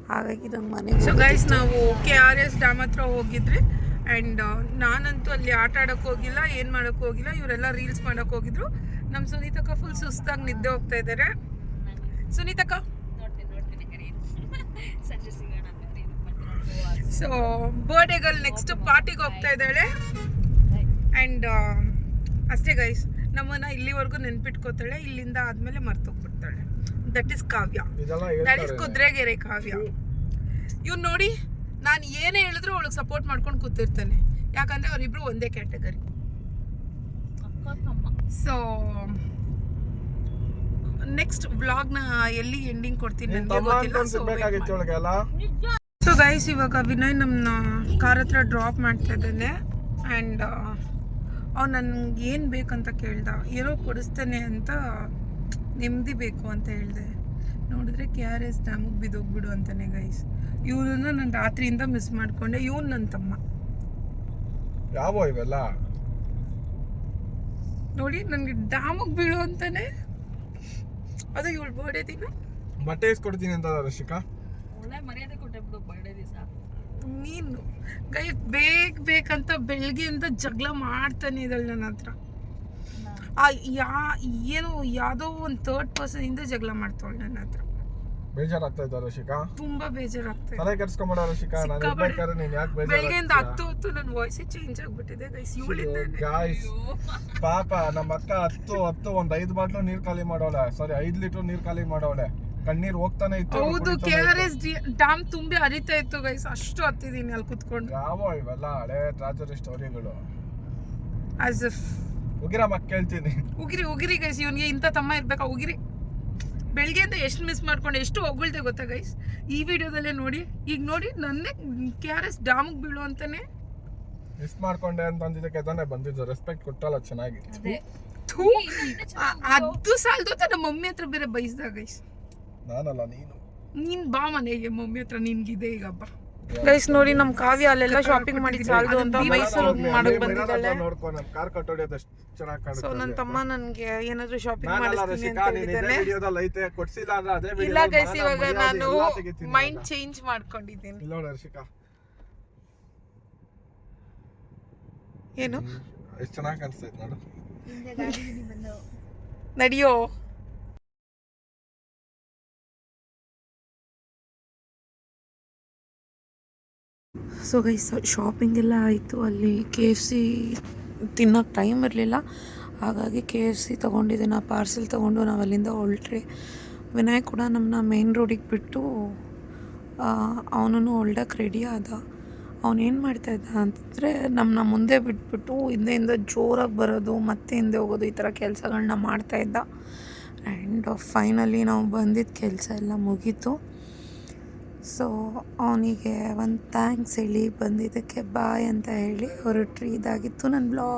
ಹಾಗಾಗಿ ನಂಗೆ ಮನೆಗೆ. ಸೊ ಗೈಸ್ ನಾವು KRS ಡ್ಯಾಮ್ ಹತ್ರ ಹೋಗಿದ್ರಿ. ಆ್ಯಂಡ್ ನಾನಂತೂ ಅಲ್ಲಿ ಆಟ ಆಡೋಕ್ಕೆ ಹೋಗಿಲ್ಲ, ಏನು ಮಾಡೋಕ್ಕೆ ಹೋಗಿಲ್ಲ. ಇವರೆಲ್ಲ ರೀಲ್ಸ್ ಮಾಡೋಕ್ಕೆ ಹೋಗಿದ್ರು. ನಮ್ಮ ಸುನೀತಕ್ಕ ಫುಲ್ ಸುಸ್ತಾಗಿ ನಿದ್ದೆ ಹೋಗ್ತಾ ಇದ್ದಾರೆ. ಸುನೀತಕ್ಕ ಸೊ ಬರ್ಡೇ ಗರ್ಲ್ ನೆಕ್ಸ್ಟ್ ಪಾರ್ಟಿಗೆ ಹೋಗ್ತಾ ಇದ್ದಾಳೆ. ಆ್ಯಂಡ್ ಅಷ್ಟೇ ಗೈಸ್, ನಮ್ಮನ್ನ ಇಲ್ಲಿವರೆಗೂ ನೆನ್ಪಿಟ್ಕೋತಾಳೆ, ಇಲ್ಲಿಂದ ಆದಮೇಲೆ ಮರ್ತೋಗ್ಬಿಡ್ತಾಳೆ. That is Kavya, that is Kuduregere Kavya. ಇವ್ನು ನೋಡಿ, ನಾನು ಏನೇ ಹೇಳಿದ್ರು ಅವಳಿಗೆ ಸಪೋರ್ಟ್ ಮಾಡ್ಕೊಂಡು ಕೂತಿರ್ತಾನೆ. ಯಾಕಂದರೆ ಅವರಿಬ್ರು ಒಂದೇ ಕ್ಯಾಟಗರಿ. ಸೊ ನೆಕ್ಸ್ಟ್ ವ್ಲಾಗ್ನ ಎಲ್ಲಿ ಎಂಡಿಂಗ್ ಕೊಡ್ತೀನಿ ನನಗೆ ಗೊತ್ತಿಲ್ಲ. ಸೊ ಗೈಸ್ ಇವಾಗ ವಿನಯ್ ನಮ್ಮನ್ನ ಕಾರ್ ಹತ್ರ ಡ್ರಾಪ್ ಮಾಡ್ತಾ ಇದ್ದಾನೆ. ಆ್ಯಂಡ್ ಅವ್ನು ನನಗೆ ಏನು ಬೇಕಂತ ಕೇಳ್ದ, ಏನೋ ಕೊಡಿಸ್ತಾನೆ ಅಂತ, ನೆಮ್ಮದಿ ಬೇಕು ಅಂತ ಹೇಳಿದೆ. ನೋಡಿದ್ರೆ KRS ಡ್ಯಾಮಿಗೆ ಬಿದ್ದೋಗ್ಬಿಡು ಅಂತಾನೆ ಗೈಸ್. ಇವನನ್ನ ನಾನು ರಾತ್ರಿಯಿಂದ ಮಿಸ್ ಮಾಡಿಕೊಂಡೆ. ಇವನು ನನ್ನ ತಮ್ಮ. ಯಾವ ಇವೆಲ್ಲ ನೋಡಿ ನನಗೆ ಡ್ಯಾಮಿಗೆ ಬೀಳು ಅಂತಾನೆ. ಅದು ಇವಳು ಬರ್ಡೇ ದಿನ ಬಟ್ಟೆ ಇಸ್ಕೊಡ್ತೀನಿ ಅಂತ ರಶಿಕಾ. ಒಳ್ಳೆ ಮರ್ಯಾದೆ ಕೊಟ್ಟೆ ಬಿಡು ಬರ್ಡೇ ದಿವಸ. ನೀನು ಗೈ ಬೇಕಂತ ಬೆಳಗ್ಗೆಯಿಂದ ಜಗಳ ಮಾಡ್ತಾನೆ ಇದ್ದಾಳೆ ನನ್ನ ಹತ್ರ. ಏನೋ ಯಾವುದೋ ಒಂದು ಥರ್ಡ್ ಪರ್ಸನ್ ಇಂದ ಜಗಳ ಮಾಡ್ತಾಳೆ ನನ್ನ ಹತ್ರ. ಬೇಜಾರಾಗ್ತಾ ಇದ್ದ ರಶಿಕಾ, ತುಂಬಾ ಬೇಜಾರಾಗ್ತಾ ತಲೆ ಕೆಡ್ಸ್ಕೊಂಬೇಡ ರಶಿಕಾ. ನಾನು ಇರ್ಬೇಕಾದ್ರೆ ನೀನು ಯಾಕೆ ಬೆಳಗ್ಗೆಯಿಂದ ಹತ್ತು ನನ್ನ ವಾಯ್ಸೇ ಚೇಂಜ್ ಆಗ್ಬಿಟ್ಟಿದೆ ಗೈಸ್. ಗಾಯ್ಸ್ ಪಾಪ ನಮ್ಮ ಅಕ್ಕ ಹತ್ತು ಒಂದು 5 ಬಾಟ್ಲು ನೀರು ಖಾಲಿ ಮಾಡೋಳೆ. ಸಾರಿ 5 ಲೀಟರ್ ನೀರು ಖಾಲಿ ಮಾಡೋಳೆ. ಕಣ್ಣೀರು ಹೋಗ್ತಾನೆ ಇತ್ತು. ಹೌದು, KRS ಡ್ಯಾಮ್ ತುಂಬಿ ಹರಿತಾ ಇತ್ತು ಗೈಸ್. ಅಷ್ಟು ಹತ್ತಿದ್ದೀನಿ ಅಲ್ಲಿ ಕುತ್ಕೊಂಡು. ಯಾವ ಇವೆಲ್ಲ ಹಳೆ ಟ್ರಾಜಡಿ ಸ್ಟೋರಿಗಳು. ಆಸ್ ಇಫ್ ಉಗಿರಮ್ಮ ಕೇಳ್ತೀನಿ. ಉಗಿರಿ ಗೈಸ್, ಇವನಿಗೆ ಇಂಥ ತಮ್ಮ ಇರ್ಬೇಕಾ? ಉಗಿರಿ. ಬೆಳಗ್ಗೆಯಿಂದ ಎಷ್ಟು ಮಿಸ್ ಮಾಡ್ಕೊಂಡು ಎಷ್ಟು ಹೊಗಳ್ದೆ ಗೊತ್ತಾ ಗೈಸ್ ಈ ವಿಡಿಯೋದಲ್ಲೇ ನೋಡಿ. ಈಗ ನೋಡಿ ನನ್ನೇ KRS ಡ್ಯಾಮಿಗೆ ಬೀಳು ಅಂತಾನೆ ಮಿಸ್ ಮಾಡ್ಕೊಂಡೆ ಅಂತ ಅಂದಿದ್ದಕ್ಕೆ ತಾನೇ ಬಂದಿದ್ದು. ರೆಸ್ಪೆಕ್ಟ್ ಕೊಟ್ಟಲ್ಲ ಚೆನ್ನಾಗಿ. ಅದು ಸಾಲದು ನಮ್ಮ ಮಮ್ಮಿ ಹತ್ರ ಬೇರೆ ಬೈಸ್ದ ಗೈಸ್. ನಾನಲ್ಲ ನೀನ್ ಬಾ ಮನೆಗೆ, ಮಮ್ಮಿ ಹತ್ರ ನಿನ್ಗಿದೆ ಈಗ ಹಬ್ಬ. ಗೈಸ್ ನೋಡಿ ನಮ್ಮ ಕಾವ್ಯ ಅಲ್ಲೆಲ್ಲ ಶಾಪಿಂಗ್ ಮಾಡಿ ಸಾಲದು ಅಂತ ಮೈಸೂರು ಮಾಡಕ್ ಬಂದಿದ್ದಾಳೆ. ನೋಡ್ಕೊ ನಮ್ಮ ಕಾರ್ ಕಟ್ಟೋಡಿಯೋದು ಎಷ್ಟು ಚೆನ್ನಾಗಿ ಕಾಣುತ್ತೆ. ಸೊ ನನ್ನ ತಮ್ಮ ನನಗೆ ಏನಾದರೂ ಶಾಪಿಂಗ್ ಮಾಡಿಸ್ತೀನಿ ಅಂತ ಹೇಳಿದ್ದಾನೆ. ವಿಡಿಯೋದಲ್ಲಿ ಐತೆ, ಕೊಡ್ಸಿಲ್ಲ ಅಂದ್ರೆ ಅದೇ ವಿಡಿಯೋ. ಇಲ್ಲ ಗೈಸ್, ಇವಾಗ ನಾನು ಮೈಂಡ್ ಚೇಂಜ್ ಮಾಡ್ಕೊಂಡಿದ್ದೀನಿ. ಇಲ್ಲ ನೋಡಿ ಹರ್ಷಿಕಾ, ಏನು ಎಷ್ಟು ಚೆನ್ನಾಗಿ ಕಾಣಿಸ್ತೈತೆ ನೋಡು. ನಡಿಯೋ. ಸೊ ಗೈಸ್ ಶಾಪಿಂಗ್ ಎಲ್ಲ ಆಯಿತು. ಅಲ್ಲಿ KFC ತಿನ್ನೋಕ್ಕೆ ಟೈಮ್ ಇರಲಿಲ್ಲ, ಹಾಗಾಗಿ KFC ತೊಗೊಂಡಿದ್ದೆ. ನಾ ಪಾರ್ಸೆಲ್ ತೊಗೊಂಡು ನಾವು ಅಲ್ಲಿಂದ ಹೊರಟ್ರಿ. ವಿನಯ್ ಕೂಡ ನಮ್ಮನ್ನ ಮೇನ್ ರೋಡಿಗೆ ಬಿಟ್ಟು ಅವನು ಹೊಲ್ಡಕ್ಕೆ ರೆಡಿ ಆದ. ಅವನೇನು ಮಾಡ್ತಾಯಿದ್ದ ಅಂತಂದರೆ ನಮ್ಮನ್ನ ಮುಂದೆ ಬಿಟ್ಬಿಟ್ಟು ಹಿಂದೆಯಿಂದ ಜೋರಾಗಿ ಬರೋದು ಮತ್ತೆ ಹಿಂದೆ ಹೋಗೋದು ಈ ಥರ ಕೆಲಸಗಳನ್ನ ಮಾಡ್ತಾಯಿದ್ದ. ಆ್ಯಂಡ್ ಫೈನಲಿ ನಾವು ಬಂದಿದ್ದ ಕೆಲಸ ಎಲ್ಲ ಮುಗೀತು. ಸೊ ಅವನಿಗೆ ಒಂದು ಥ್ಯಾಂಕ್ಸ್ ಹೇಳಿ ಬಂದಿದ್ದಕ್ಕೆ ಬಾಯ್ ಅಂತ ಹೇಳಿ ಹೊರಟ್ರಿ. ಇದಾಗಿತ್ತು ನನ್ನ ಬ್ಲಾಗ್.